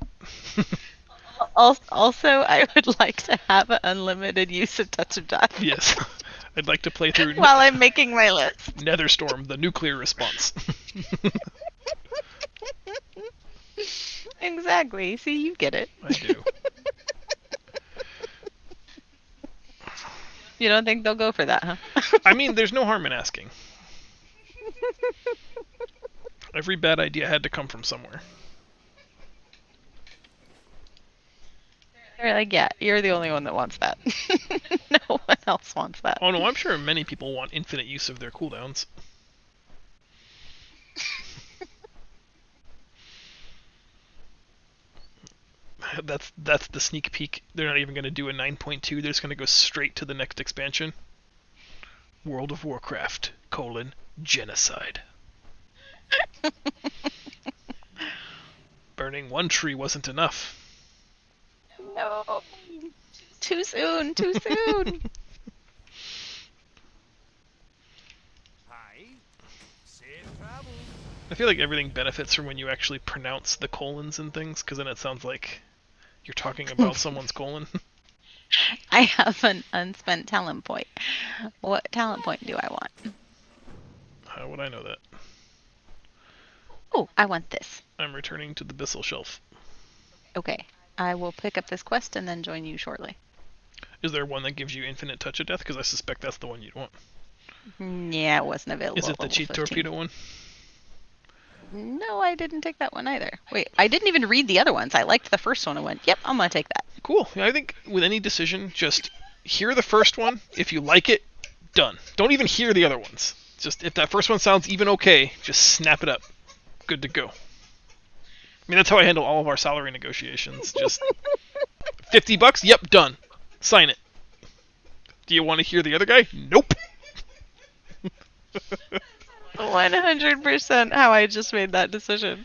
Also, I would like to have unlimited use of Touch of Death Yes, I'd like to play through while I'm making my list. Netherstorm, the nuclear response. Exactly. See, you get it. I do. You don't think they'll go for that, huh? I mean, there's no harm in asking. Every bad idea had to come from somewhere. They're like, yeah, you're the only one that wants that. No one else wants that. Oh no, I'm sure many people want infinite use of their cooldowns. That's the sneak peek. They're not even going to do a 9.2. They're just going to go straight to the next expansion. World of Warcraft, genocide. Burning one tree wasn't enough. No. Too soon. Too soon. Hi. Safe travel. I feel like everything benefits from when you actually pronounce the colons and things, because then it sounds like you're talking about someone's colon. I have an unspent talent point. What talent point do I want? How would I know that? Oh, I want this. I'm returning to the Abyssal Shelf. Okay. I will pick up this quest and then join you shortly. Is there one that gives you infinite touch of death? Because I suspect that's the one you'd want. Yeah, it wasn't available. Is it at the level cheat 15. torpedo one? No, I didn't take that one either. Wait, I didn't even read the other ones. I liked the first one and went, yep, I'm going to take that. Cool. Yeah, I think with any decision, just hear the first one. If you like it, done. Don't even hear the other ones. Just if that first one sounds even okay, just snap it up. Good to go. I mean, that's how I handle all of our salary negotiations. Just $50? Yep, done. Sign it. Do you want to hear the other guy? Nope. 100% how I just made that decision.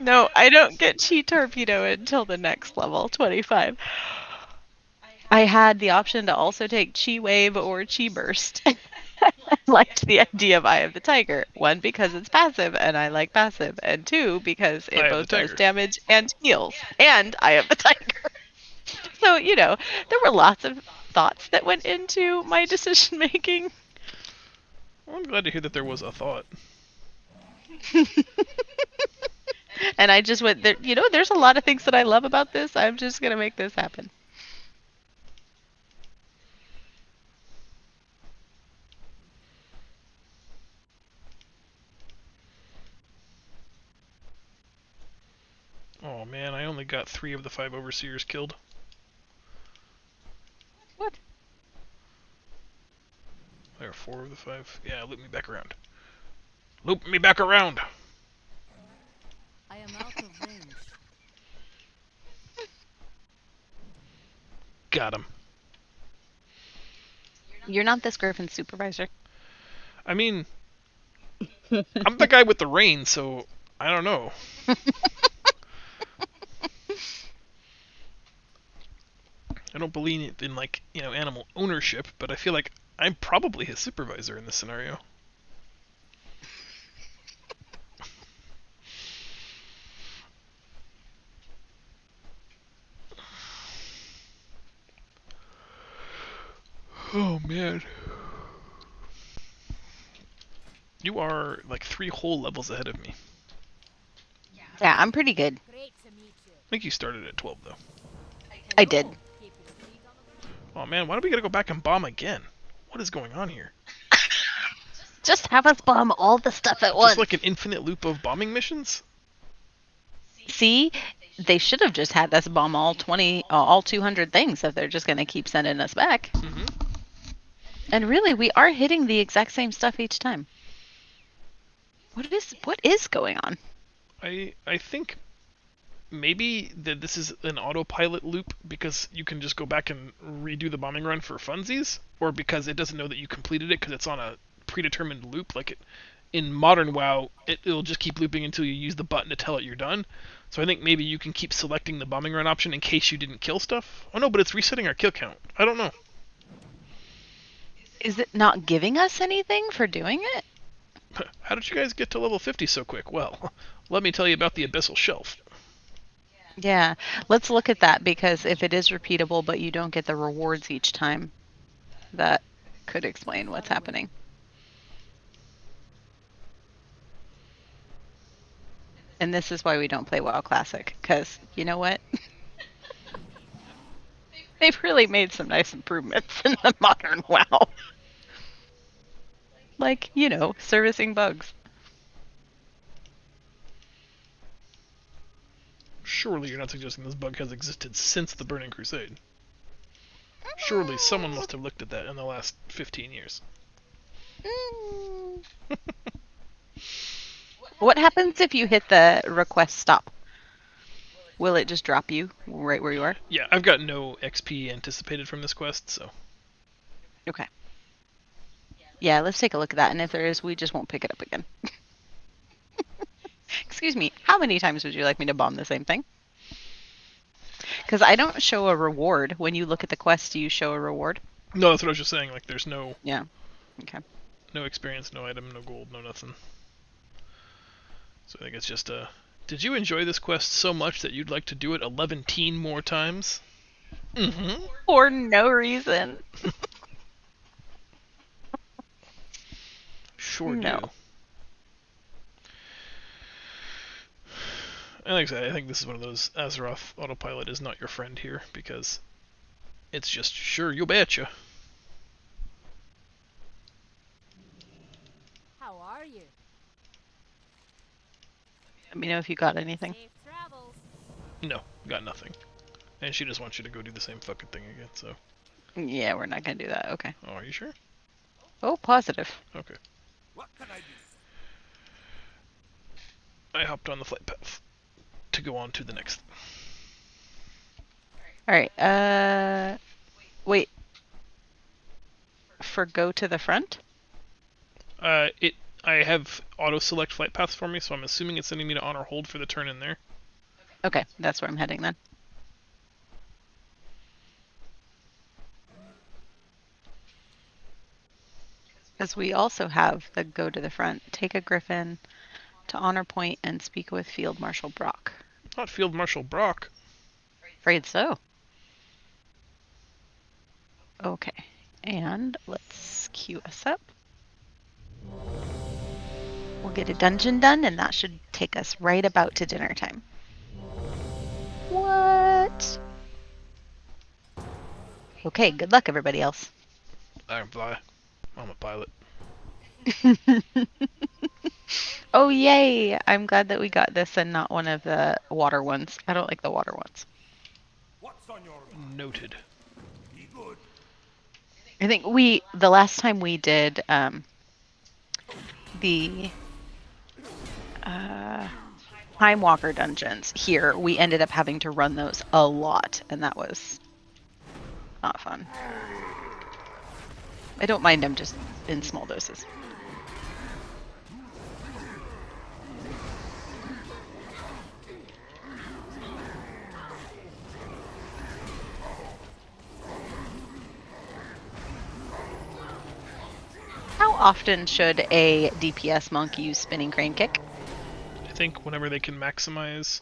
No, I don't get Chi Torpedo until the next level, 25. I had the option to also take Chi Wave or Chi Burst. I liked the idea of Eye of the Tiger. One, because it's passive, and I like passive. And two, because Eye it of the both does Tiger. damage and heals. And Eye of the Tiger. So, there were lots of thoughts that went into my decision making. Well, I'm glad to hear that there was a thought. And I just went there. There's a lot of things that I love about this. I'm just going to make this happen. Oh man, I only got 3 of the 5 overseers killed. What? There are 4 of the 5. Yeah, loop me back around. Loop me back around! I am out of range. Got him. You're not this Griffin's supervisor. I mean, I'm the guy with the reign, so I don't know. I don't believe in, like, animal ownership, but I feel like I'm probably his supervisor in this scenario. Oh man. You are like 3 whole levels ahead of me. Yeah, I'm pretty good. Great to meet you. I think you started at 12 though. I did. Keeping a league on the Oh man, why do we gotta go back and bomb again? What is going on here? Just have us bomb all the stuff at once. Just like an infinite loop of bombing missions? See, they should have just had us bomb all 200 things if they're just going to keep sending us back. Mm-hmm. And really, we are hitting the exact same stuff each time. What is going on? I think maybe that this is an autopilot loop because you can just go back and redo the bombing run for funsies, or because it doesn't know that you completed it because it's on a predetermined loop. Like in modern WoW, it'll just keep looping until you use the button to tell it you're done. So I think maybe you can keep selecting the bombing run option in case you didn't kill stuff. Oh no, but it's resetting our kill count. I don't know. Is it not giving us anything for doing it? How did you guys get to level 50 so quick? Well, let me tell you about the Abyssal Shelf. Yeah, let's look at that, because if it is repeatable but you don't get the rewards each time, that could explain what's happening. And this is why we don't play WoW Classic, because you know what? They've really made some nice improvements in the modern WoW. Like, servicing bugs. Surely you're not suggesting this bug has existed since the Burning Crusade. Surely someone must have looked at that in the last 15 years. Mm. What happens if you hit the request stop? Will it just drop you right where you are? Yeah, I've got no XP anticipated from this quest, so... Okay. Yeah, let's take a look at that, and if there is, we just won't pick it up again. Excuse me, how many times would you like me to bomb the same thing? Because I don't show a reward. When you look at the quest, do you show a reward? No, that's what I was just saying. Like, there's no... Yeah. Okay. No experience, no item, no gold, no nothing. So I think it's just Did you enjoy this quest so much that you'd like to do it 11 more times? Mm-hmm. For no reason. Sure No. do. And like I said, I think this is one of those Azeroth autopilot is not your friend here, because it's just, sure, you betcha. How are you? Let me know if you got anything. Safe travels. No, got nothing. And she just wants you to go do the same fucking thing again, so... Yeah, we're not going to do that. Okay. Oh, are you sure? Oh, positive. Okay. What can I do? I hopped on the flight path to go on to the next. All right. Wait. For go to the front? I I have auto select flight paths for me, so I'm assuming it's sending me to honor hold for the turn in there. Okay, that's where I'm heading then. Because we also have the go to the front, take a griffin to honor point and speak with Field Marshal Brock. Not Field Marshal Brock. Afraid so. Okay, and let's queue us up. We'll get a dungeon done, and that should take us right about to dinner time. What? Okay, good luck, everybody else. I can fly. I'm a pilot. Oh, yay! I'm glad that we got this and not one of the water ones. I don't like the water ones. What's on your mind? Noted. Be good. I think the last time we did the Time Walker dungeons here, we ended up having to run those a lot, and that was not fun. I don't mind them just in small doses. How often should a DPS monk use Spinning Crane Kick? I think whenever they can maximize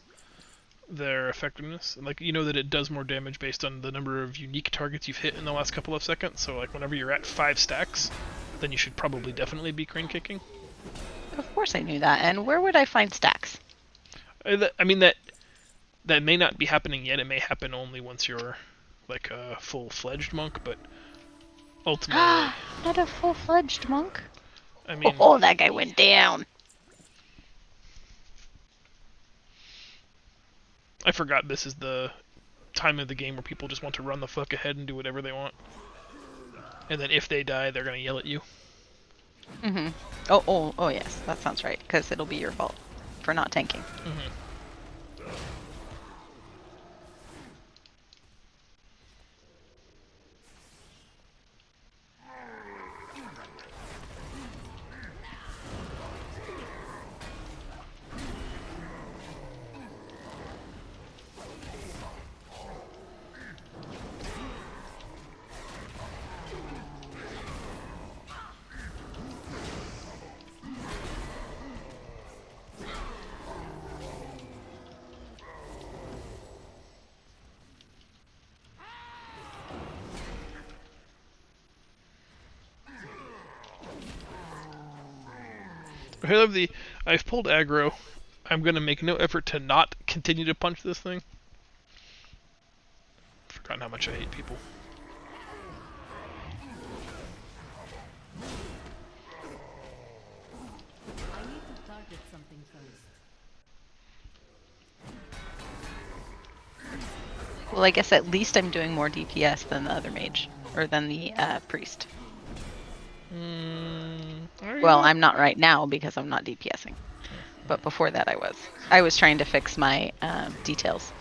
their effectiveness, like you know that it does more damage based on the number of unique targets you've hit in the last couple of seconds. So like whenever you're at 5 stacks, then you should probably definitely be crane kicking. Of course I knew that. And where would I find stacks? I mean that may not be happening yet. It may happen only once you're like a full-fledged monk, but ultimately, Not a full-fledged monk. I mean, Oh, that guy went down. I forgot this is the time of the game where people just want to run the fuck ahead and do whatever they want. And then if they die, they're gonna yell at you. Mm-hmm. Oh, yes, that sounds right. Because it'll be your fault for not tanking. Mm-hmm. I love the. I've pulled aggro. I'm gonna make no effort to not continue to punch this thing. Forgotten how much I hate people. I need to target something first. Well, I guess at least I'm doing more DPS than the other mage. Or than the priest. Well, I'm not right now because I'm not DPSing. But before that I was. I was trying to fix my details.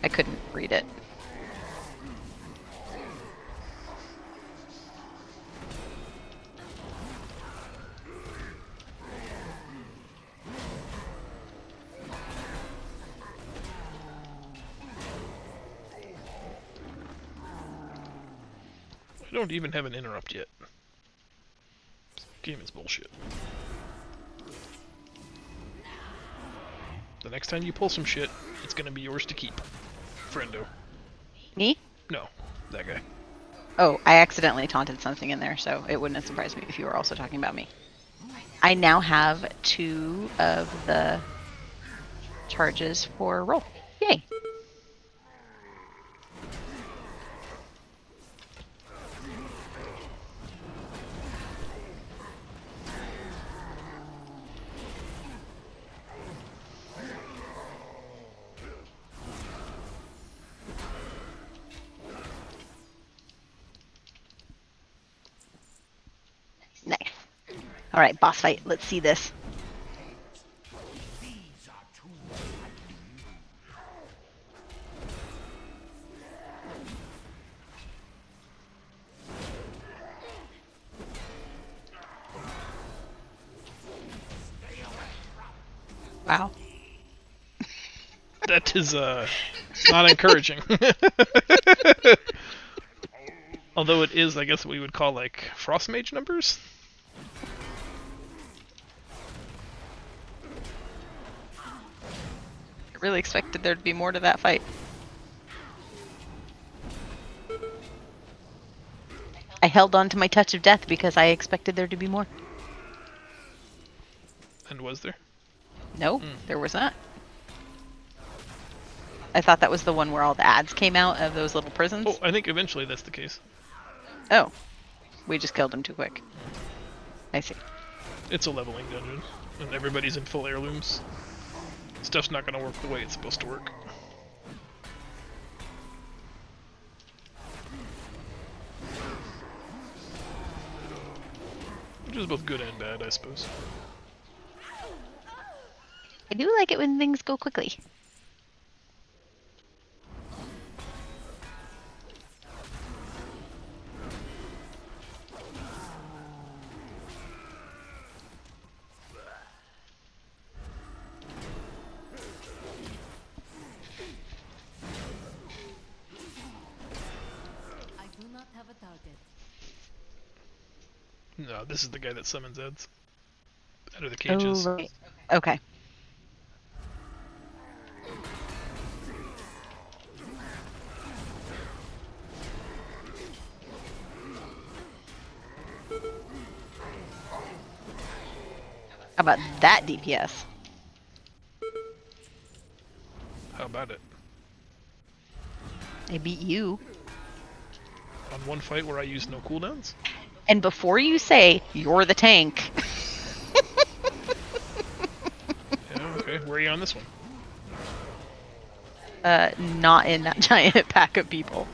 I couldn't read it. I don't even have an interrupt yet. This game is bullshit. The next time you pull some shit, it's gonna be yours to keep. Friendo. Me? No, that guy. Oh, I accidentally taunted something in there, so it wouldn't have surprised me if you were also talking about me. I now have 2 of the charges for roll. Yay! Nice. All right, boss fight. Let's see this. Wow. That is not encouraging. Although it is, I guess, what we would call like frost mage numbers. I really expected there to be more to that fight. I held on to my touch of death because I expected there to be more. And was there? No, there was not. I thought that was the one where all the ads came out of those little prisons. Oh, I think eventually that's the case. Oh, we just killed him too quick. I see. It's a leveling dungeon, and everybody's in full heirlooms. Stuff's not gonna work the way it's supposed to work. Which is both good and bad, I suppose. I do like it when things go quickly. I do not have a target. No, this is the guy that summons ads. Out of the cages. Oh, right. Okay. How about that DPS? How about it? I beat you. On one fight where I used no cooldowns? And before you say you're the tank, Yeah, okay. Where are you on this one? not in that giant pack of people.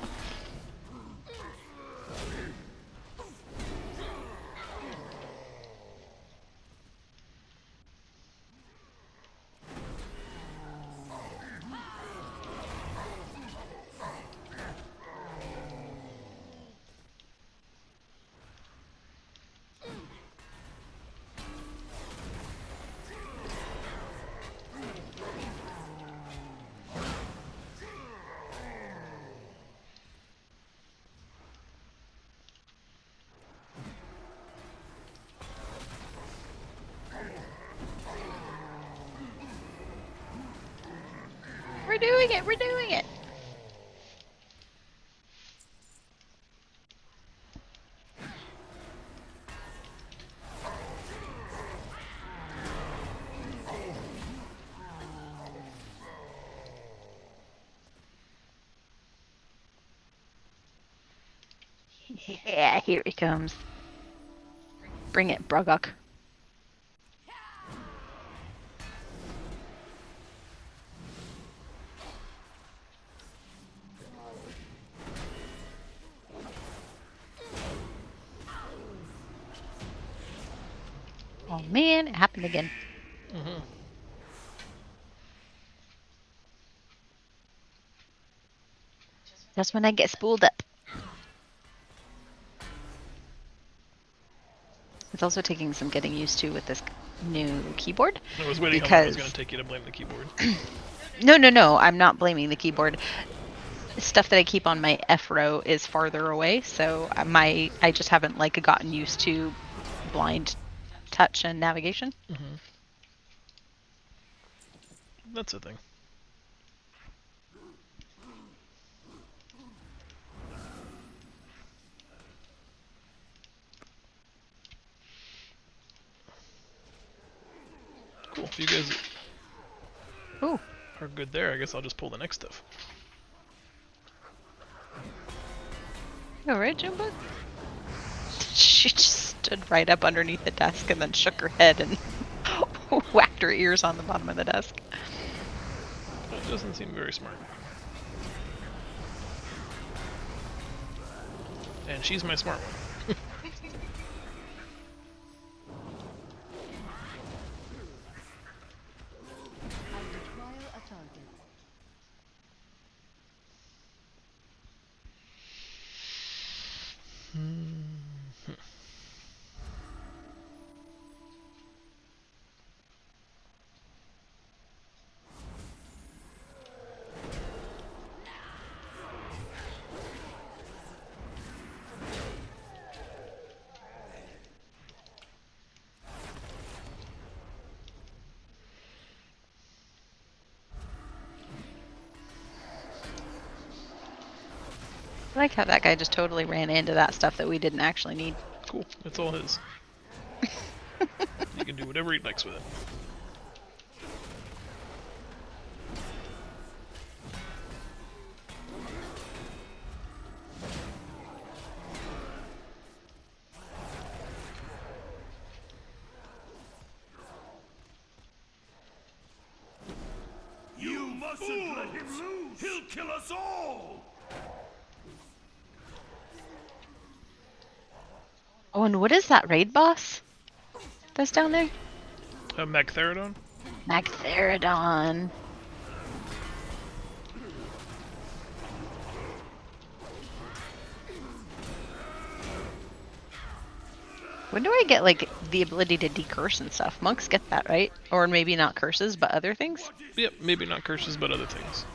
We're doing it! We're doing it! Yeah, here he comes. Bring it, Brugok. Oh man, it happened again. Mm-hmm. That's when I get spooled up. It's also taking some getting used to with this new keyboard. I was waiting how long it was Because- going to take you to blame the keyboard. No, I'm not blaming the keyboard. Stuff that I keep on my F row is farther away, so I just haven't like gotten used to blind touch and navigation. Mm-hmm. That's a thing. Cool. If you guys Ooh. are good there, I guess I'll just pull the next stuff. All right, Jumbo. She just stood right up underneath the desk and then shook her head and whacked her ears on the bottom of the desk. That doesn't seem very smart. And she's my smart one. I require a target. I like how that guy just totally ran into that stuff that we didn't actually need. Cool. It's all his. You can do whatever he likes with it. You mustn't let him lose! He'll kill us all! Oh, and what is that raid boss that's down there? Magtheridon? Magtheridon. When do I get, like, the ability to decurse and stuff? Monks get that, right? Or maybe not curses, but other things? Yep, maybe not curses, but other things.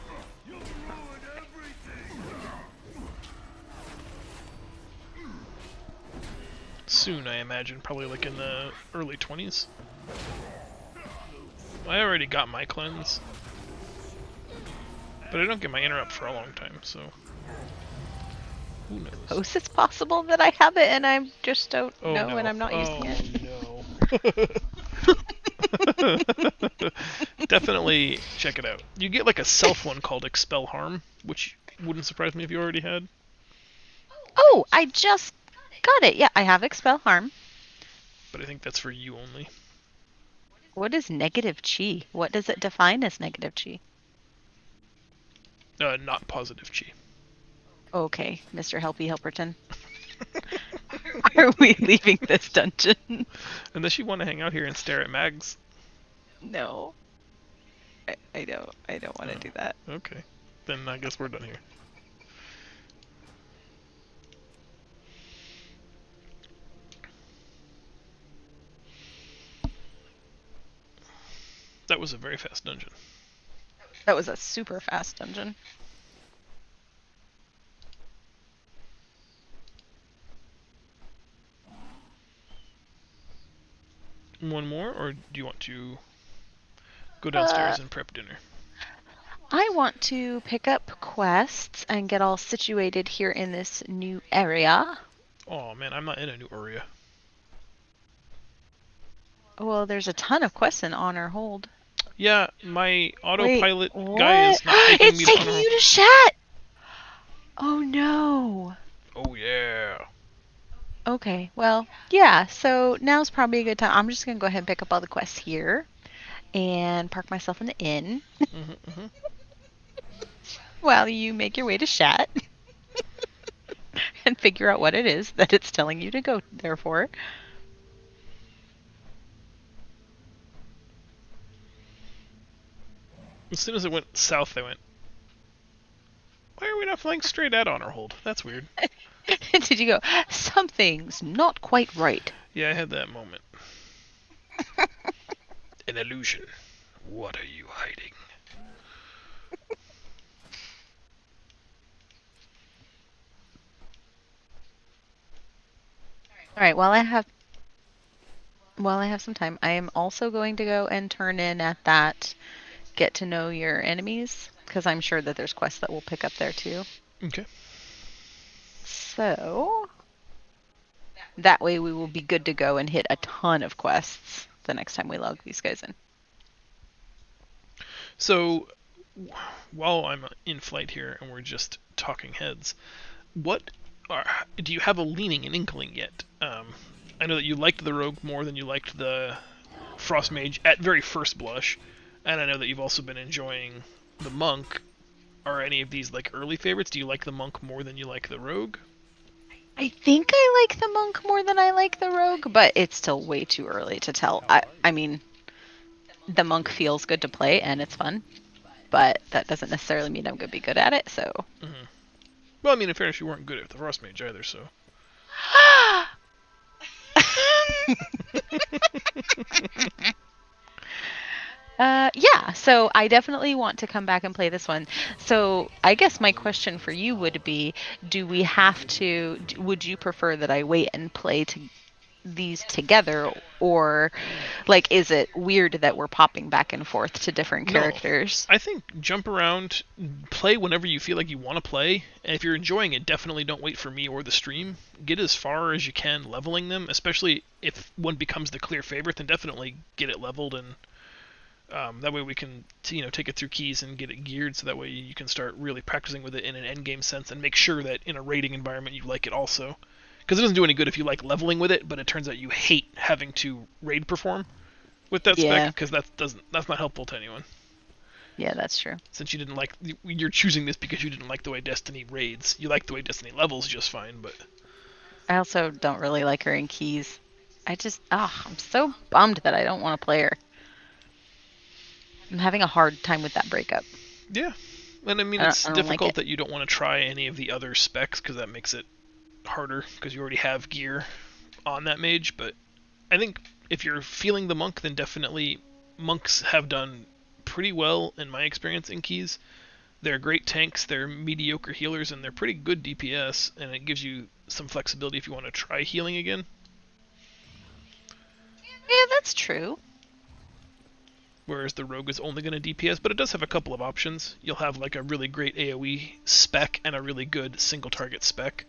Soon, I imagine. Probably like in the early 20s. I already got my cleanse. But I don't get my interrupt for a long time, so... Who knows? Suppose it's possible that I have it and I just don't Oh, know no. and I'm not using it. No. Definitely check it out. You get like a self one called Expel Harm, which wouldn't surprise me if you already had. Oh, I just got it. Yeah, I have Expel Harm. But I think that's for you only. What is negative chi? What does it define as negative chi? Not positive chi. Okay, Mr. Helpy Helperton. Are we leaving this dungeon? Unless you want to hang out here and stare at mags. No. I don't want to do that. Okay. Then I guess we're done here. That was a very fast dungeon. That was a super fast dungeon. One more, or do you want to go downstairs and prep dinner? I want to pick up quests and get all situated here in this new area. Oh man, I'm not in a new area. Well, there's a ton of quests in Honor Hold. Yeah, my autopilot Wait, guy is what? not taking It's me to taking Honor. you to chat! Oh no. Oh yeah. Okay, well, yeah, so now's probably a good time. I'm just gonna go ahead and pick up all the quests here and park myself in the inn while you make your way to Shat and figure out what it is that it's telling you to go there for. As soon as it went south, I went, why are we not flying straight at Honor Hold? That's weird. Did you go, something's not quite right? Yeah, I had that moment. An illusion. What are you hiding? All right, while I have some time, I am also going to go and turn in at that get to know your enemies, because I'm sure that there's quests that we'll pick up there too. Okay. So that way we will be good to go and hit a ton of quests the next time we log these guys in. So, while I'm in flight here and we're just talking heads, do you have a leaning and inkling yet? I know that you liked the rogue more than you liked the frost mage at very first blush, and I know that you've also been enjoying the monk. Are any of these like early favorites? Do you like the monk more than you like the rogue? I think I like the monk more than I like the rogue, but it's still way too early to tell. I mean, the monk feels good to play and it's fun, but that doesn't necessarily mean I'm going to be good at it, so. Well, I mean, in fairness, you weren't good at the frost mage either, so. Yeah, so I definitely want to come back and play this one. So I guess my question for you would be, would you prefer that I wait and play these together, or like is it weird that we're popping back and forth to different No. characters? I think jump around, play whenever you feel like you want to play, and if you're enjoying it, definitely don't wait for me or the stream. Get as far as you can leveling them, especially if one becomes the clear favorite, then definitely get it leveled, and that way we can take it through keys and get it geared, so that way you can start really practicing with it in an endgame sense, and make sure that in a raiding environment you like it also. Because it doesn't do any good if you like leveling with it, but it turns out you hate having to raid perform with that Yeah. spec, because that's not helpful to anyone. Yeah, that's true. Since you didn't like, you're choosing this because you didn't like the way Destiny raids. You like the way Destiny levels just fine, but I also don't really like her in keys. I'm so bummed that I don't want to play her. I'm having a hard time with that breakup. yeah. And I mean, I it's don't like difficult it. that you don't want to try any of the other specs, because that makes it harder, because you already have gear on that mage. But I think if you're feeling the monk, then definitely monks have done pretty well in my experience in keys. They're great tanks, they're mediocre healers, and they're pretty good DPS, and it gives you some flexibility if you want to try healing again. Yeah, that's true. Whereas the rogue is only going to DPS, but it does have a couple of options. You'll have like a really great AoE spec and a really good single target spec.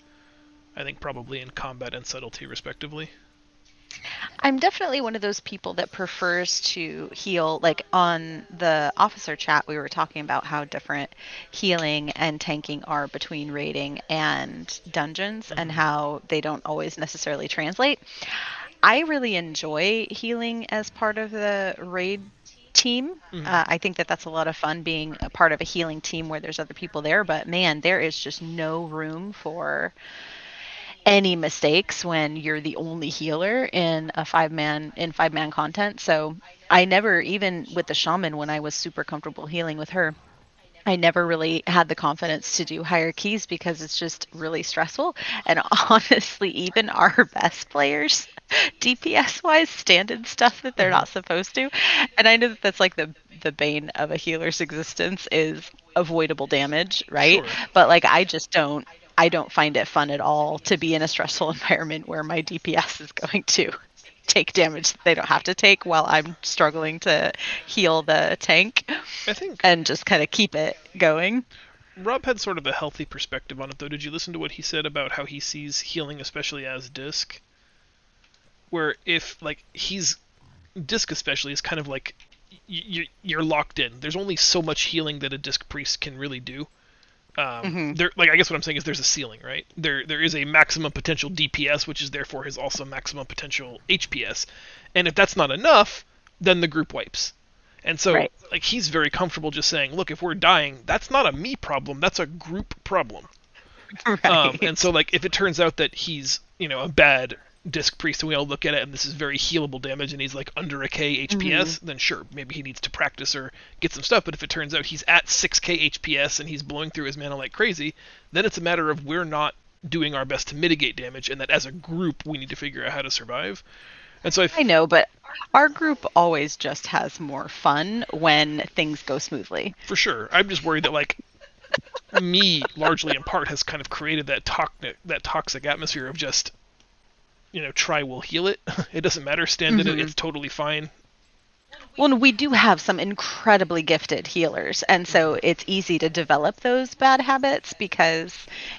I think probably in combat and subtlety respectively. I'm definitely one of those people that prefers to heal. Like on the officer chat, we were talking about how different healing and tanking are between raiding and dungeons, and how they don't always necessarily translate. I really enjoy healing as part of the raid team. I think that that's a lot of fun, being a part of a healing team where there's other people there. But man, there is just no room for any mistakes when you're the only healer in a five man content. So I never, even with the shaman, when I was super comfortable healing with her, I never really had the confidence to do higher keys because it's just really stressful. And honestly, even our best players, DPS wise, stand in stuff that they're not supposed to. And I know that that's like the bane of a healer's existence is avoidable damage, right? Sure. But like I don't find it fun at all to be in a stressful environment where my DPS is going to take damage that they don't have to take while I'm struggling to heal the tank I think and just kind of keep it going. Rob had sort of a healthy perspective on it, though. Did you listen to what he said about how he sees healing, especially as disc? Where if, like, disc especially is kind of like you're locked in. There's only so much healing that a disc priest can really do. There, like, I guess what I'm saying is there's a ceiling, right? There is a maximum potential DPS, which is therefore his also maximum potential HPS, and if that's not enough, then the group wipes. And so, Right. like, he's very comfortable just saying, look, if we're dying, that's not a me problem, that's a group problem. Right. And so, like, if it turns out that he's, a bad disc priest and we all look at it and this is very healable damage and he's like under a K HPS, then sure, maybe he needs to practice or get some stuff. But if it turns out he's at 6K HPS and he's blowing through his mana like crazy, then it's a matter of we're not doing our best to mitigate damage, and that as a group we need to figure out how to survive. And so I know, but our group always just has more fun when things go smoothly. for sure, I'm just worried that, like, me, largely in part, has kind of created that toxic atmosphere of just, try, we'll heal it. It doesn't matter, stand in it, it's totally fine. Well, we do have some incredibly gifted healers, and so it's easy to develop those bad habits because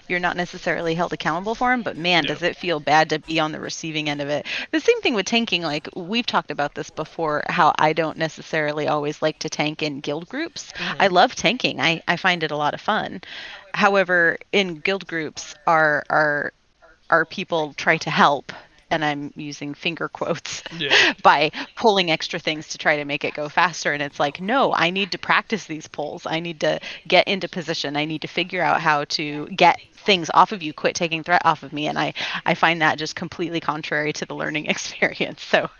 you're not necessarily held accountable for them. But man, does it feel bad to be on the receiving end of it. The same thing with tanking. Like, we've talked about this before, how I don't necessarily always like to tank in guild groups. I love tanking. I find it a lot of fun. However, in guild groups, our people try to help, and I'm using finger quotes, Yeah. by pulling extra things to try to make it go faster. And it's like, no, I need to practice these pulls. I need to get into position. I need to figure out how to get things off of you, quit taking threat off of me. And I find that just completely contrary to the learning experience. So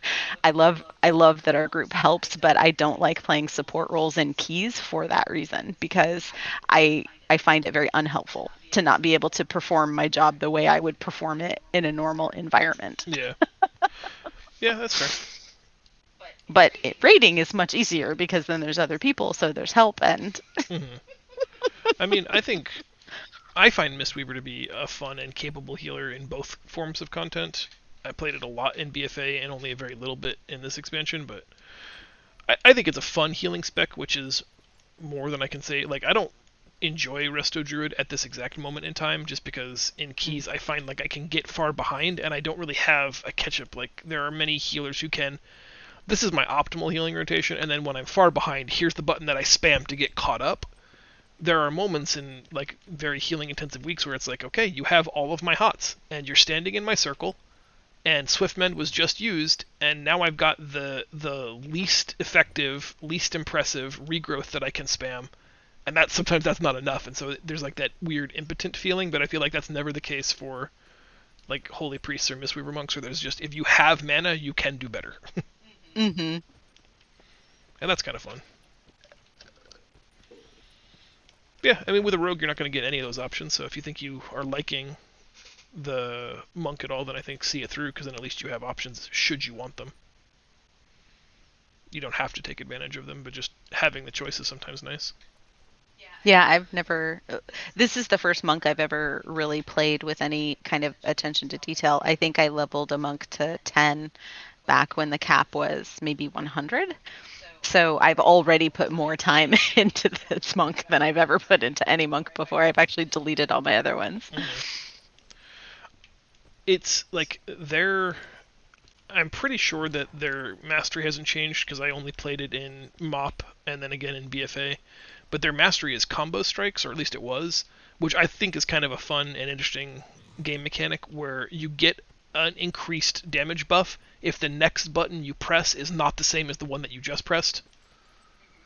I love that our group helps, but I don't like playing support roles in keys for that reason, because I find it very unhelpful to not be able to perform my job the way I would perform it in a normal environment. Yeah. Yeah, that's fair. But raiding is much easier because then there's other people, so there's help. And I mean, I find Mistweaver to be a fun and capable healer in both forms of content. I played it a lot in BFA and only a very little bit in this expansion, but I think it's a fun healing spec, which is more than I can say. Like, I don't enjoy Resto Druid at this exact moment in time, just because in keys I find like I can get far behind and I don't really have a catch-up. Like, there are many healers who can. This is my optimal healing rotation, and then when I'm far behind, here's the button that I spam to get caught up. There are moments in like very healing intensive weeks where it's like, okay, you have all of my hots, and you're standing in my circle, and Swiftmend was just used, and now I've got the least effective, least impressive regrowth that I can spam, and sometimes that's not enough, and so there's like that weird impotent feeling, but I feel like that's never the case for like Holy Priests or Mistweaver Monks, where there's just, if you have mana, you can do better. Mm-hmm. And that's kind of fun. Yeah, I mean, with a rogue, you're not going to get any of those options, so if you think you are liking the monk at all, then I think see it through, because then at least you have options should you want them. You don't have to take advantage of them, but just having the choice is sometimes nice. Yeah, I've never. This is the first monk I've ever really played with any kind of attention to detail. I think I leveled a monk to 10 back when the cap was maybe 100. So I've already put more time into this monk than I've ever put into any monk before. I've actually deleted all my other ones. It's like I'm pretty sure that their mastery hasn't changed, because I only played it in MOP and then again in BFA. But their mastery is combo strikes, or at least it was, which I think is kind of a fun and interesting game mechanic, where you get an increased damage buff if the next button you press is not the same as the one that you just pressed.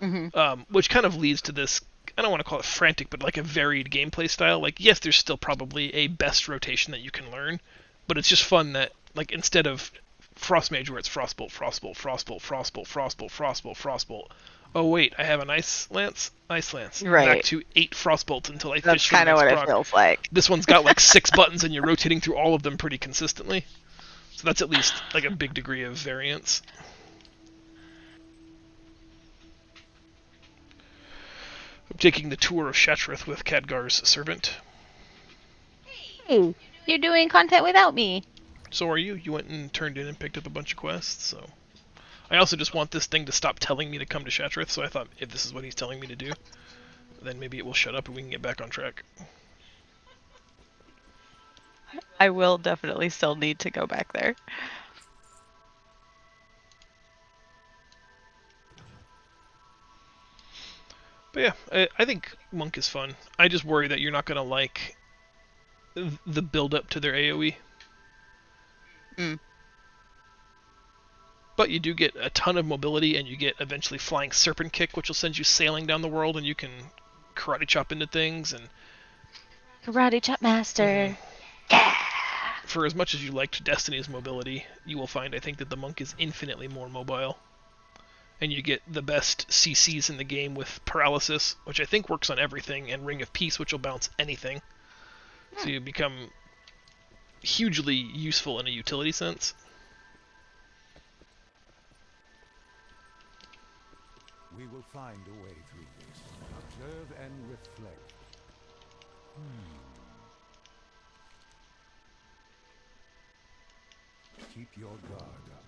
Which kind of leads to this, I don't want to call it frantic, but like a varied gameplay style. Like, yes, there's still probably a best rotation that you can learn, but it's just fun that, like, instead of Frost Mage where it's Frostbolt, Frostbolt, Frostbolt, Frostbolt, Frostbolt, Frostbolt, Frostbolt. Oh wait, I have an Ice Lance? Ice Lance. Right. Back to 8 Frostbolts until I That's fish for the kind of next what proc. it feels like. This one's got like 6 buttons and you're rotating through all of them pretty consistently. So that's at least like a big degree of variance. I'm taking the tour of Shattrath with Khadgar's servant. Hey, you're doing content without me. So are you. You went and turned in and picked up a bunch of quests, so... I also just want this thing to stop telling me to come to Shattrath, so I thought if this is what he's telling me to do, then maybe it will shut up and we can get back on track. I will definitely still need to go back there. But yeah, I think Monk is fun. I just worry that you're not going to like the build-up to their AoE. But you do get a ton of mobility, and you get eventually Flying Serpent Kick, which will send you sailing down the world, and you can karate chop into things. And Karate Chop Master. Yeah. For as much as you liked Destiny's mobility, you will find, I think, that the Monk is infinitely more mobile. And you get the best CCs in the game with Paralysis, which I think works on everything, and Ring of Peace, which will bounce anything. So you become hugely useful in a utility sense. We will find a way through this. Observe and reflect. Keep your guard up.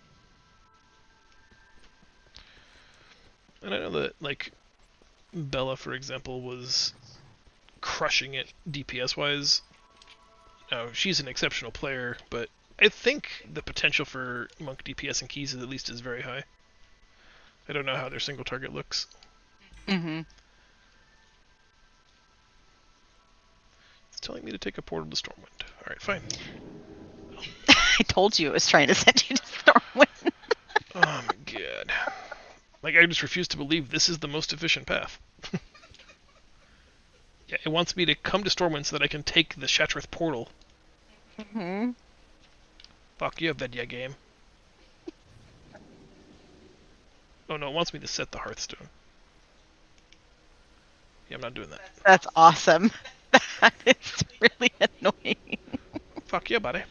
And I know that, like, Bella, for example, was crushing it DPS-wise. Now, she's an exceptional player, but I think the potential for Monk DPS and keys at least is very high. I don't know how their single target looks. Mm-hmm. It's telling me to take a portal to Stormwind. Alright, fine. I told you it was trying to send you to Stormwind. Oh my god. Like, I just refuse to believe this is the most efficient path. Yeah, it wants me to come to Stormwind so that I can take the Shattrath portal. Mm-hmm. Fuck you, Vedya game. Oh no, it wants me to set the Hearthstone. Yeah, I'm not doing that. That's awesome. That is really annoying. Fuck yeah, buddy.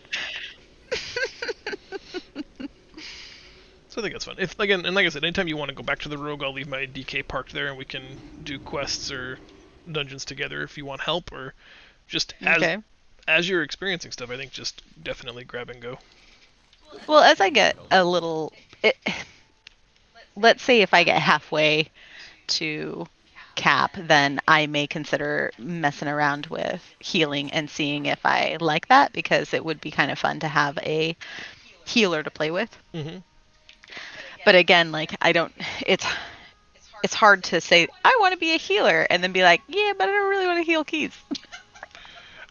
So I think that's fun. If again, and like I said, anytime you want to go back to the rogue, I'll leave my DK parked there, and we can do quests or dungeons together if you want help, or just as you're experiencing stuff. I think just definitely grab and go. Well, as I get a little, let's say if I get halfway to cap, then I may consider messing around with healing and seeing if I like that, because it would be kind of fun to have a healer to play with. Hmm. But again, like I don't, it's hard to say I want to be a healer and then be like, yeah, but I don't really want to heal keys.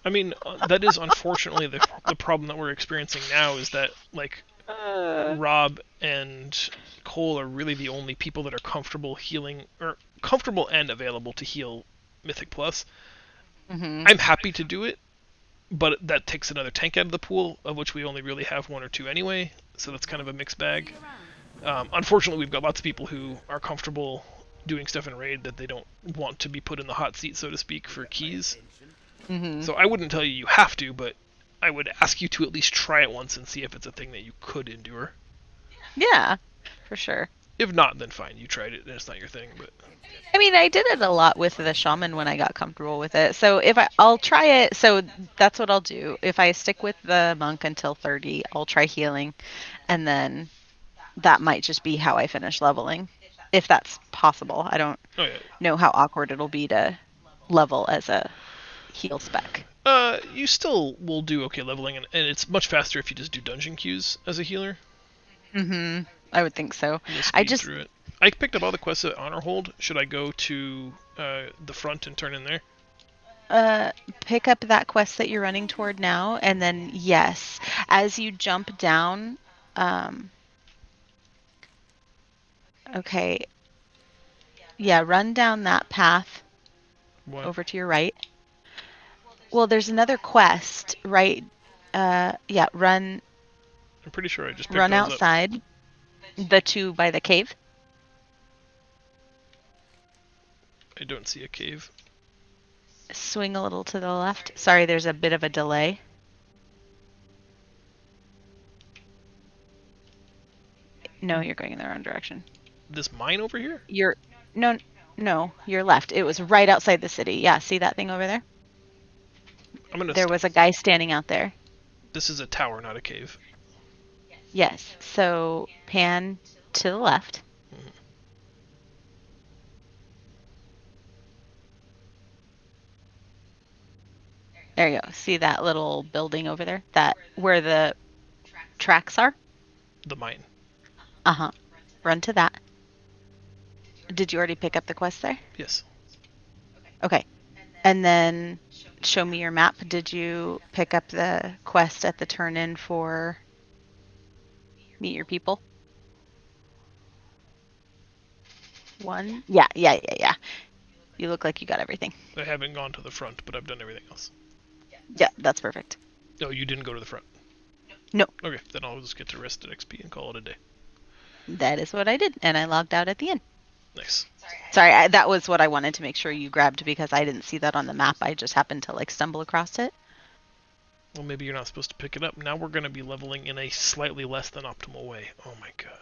I mean, that is unfortunately the problem that we're experiencing now is that like Rob and Cole are really the only people that are comfortable healing or comfortable and available to heal Mythic Plus. I'm happy to do it, but that takes another tank out of the pool, of which we only really have one or two anyway. So that's kind of a mixed bag. Unfortunately, we've got lots of people who are comfortable doing stuff in raid that they don't want to be put in the hot seat, so to speak, for keys. So I wouldn't tell you you have to, but I would ask you to at least try it once and see if it's a thing that you could endure. Yeah, for sure. If not, then fine, you tried it and it's not your thing. But I mean, I did it a lot with the shaman when I got comfortable with it. So if I'll try it. So that's what I'll do. If I stick with the monk until 30, I'll try healing, and then that might just be how I finish leveling, if that's possible. I don't oh yeah, know how awkward it'll be to level as a heal spec. you still will do okay leveling, and it's much faster if you just do dungeon queues as a healer. I would think so. You'll I speed just through it. I picked up all the quests at Honor Hold. Should I go to the front and turn in there? pick up that quest that you're running toward now, and then yes, as you jump down, okay, yeah, run down that path What? over to your right. Well, there's another quest, right? Yeah, run I'm pretty sure I just picked run those up. outside, the two by the cave. I don't see a cave. Swing a little to the left. Sorry, there's a bit of a delay. No, you're going in the wrong direction. This mine over here? You're no, you're left. It was right outside the city. Yeah, see that thing over there? I'm gonna. There was a guy standing out there. This is a tower, not a cave. Yes. So pan to the left. There you go. See that little building over there? That where the tracks are? The mine. Uh-huh. Run to that. Did you already pick up the quest there? Yes. Okay. And then show me your map. Did you pick up the quest at the turn in for meet your people? One? Yeah. You look like you got everything. I haven't gone to the front, but I've done everything else. Yeah, that's perfect. No, you didn't go to the front. No. Okay, then I'll just get to rested XP and call it a day. That is what I did, and I logged out at the end. Nice. Sorry, that was what I wanted to make sure you grabbed, because I didn't see that on the map. I just happened to stumble across it. Well, maybe you're not supposed to pick it up. Now we're going to be leveling in a slightly less than optimal way. Oh my god.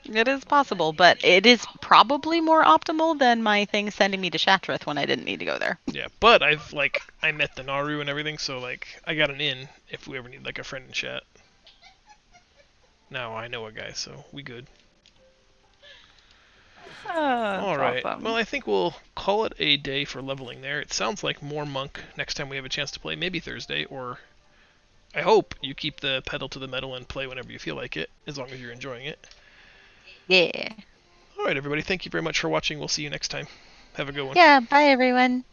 It is possible, but it is probably more optimal than my thing sending me to Shatrith when I didn't need to go there. Yeah, but I met the Naru and everything, so I got an in if we ever need a friend in chat. Now I know a guy, so we good. All right. Awesome. Well, I think we'll call it a day for leveling there. It sounds like more Monk next time we have a chance to play, maybe Thursday, or I hope you keep the pedal to the metal and play whenever you feel like it, as long as you're enjoying it. Yeah. All right, everybody. Thank you very much for watching. We'll see you next time. Have a good one. Yeah, bye everyone.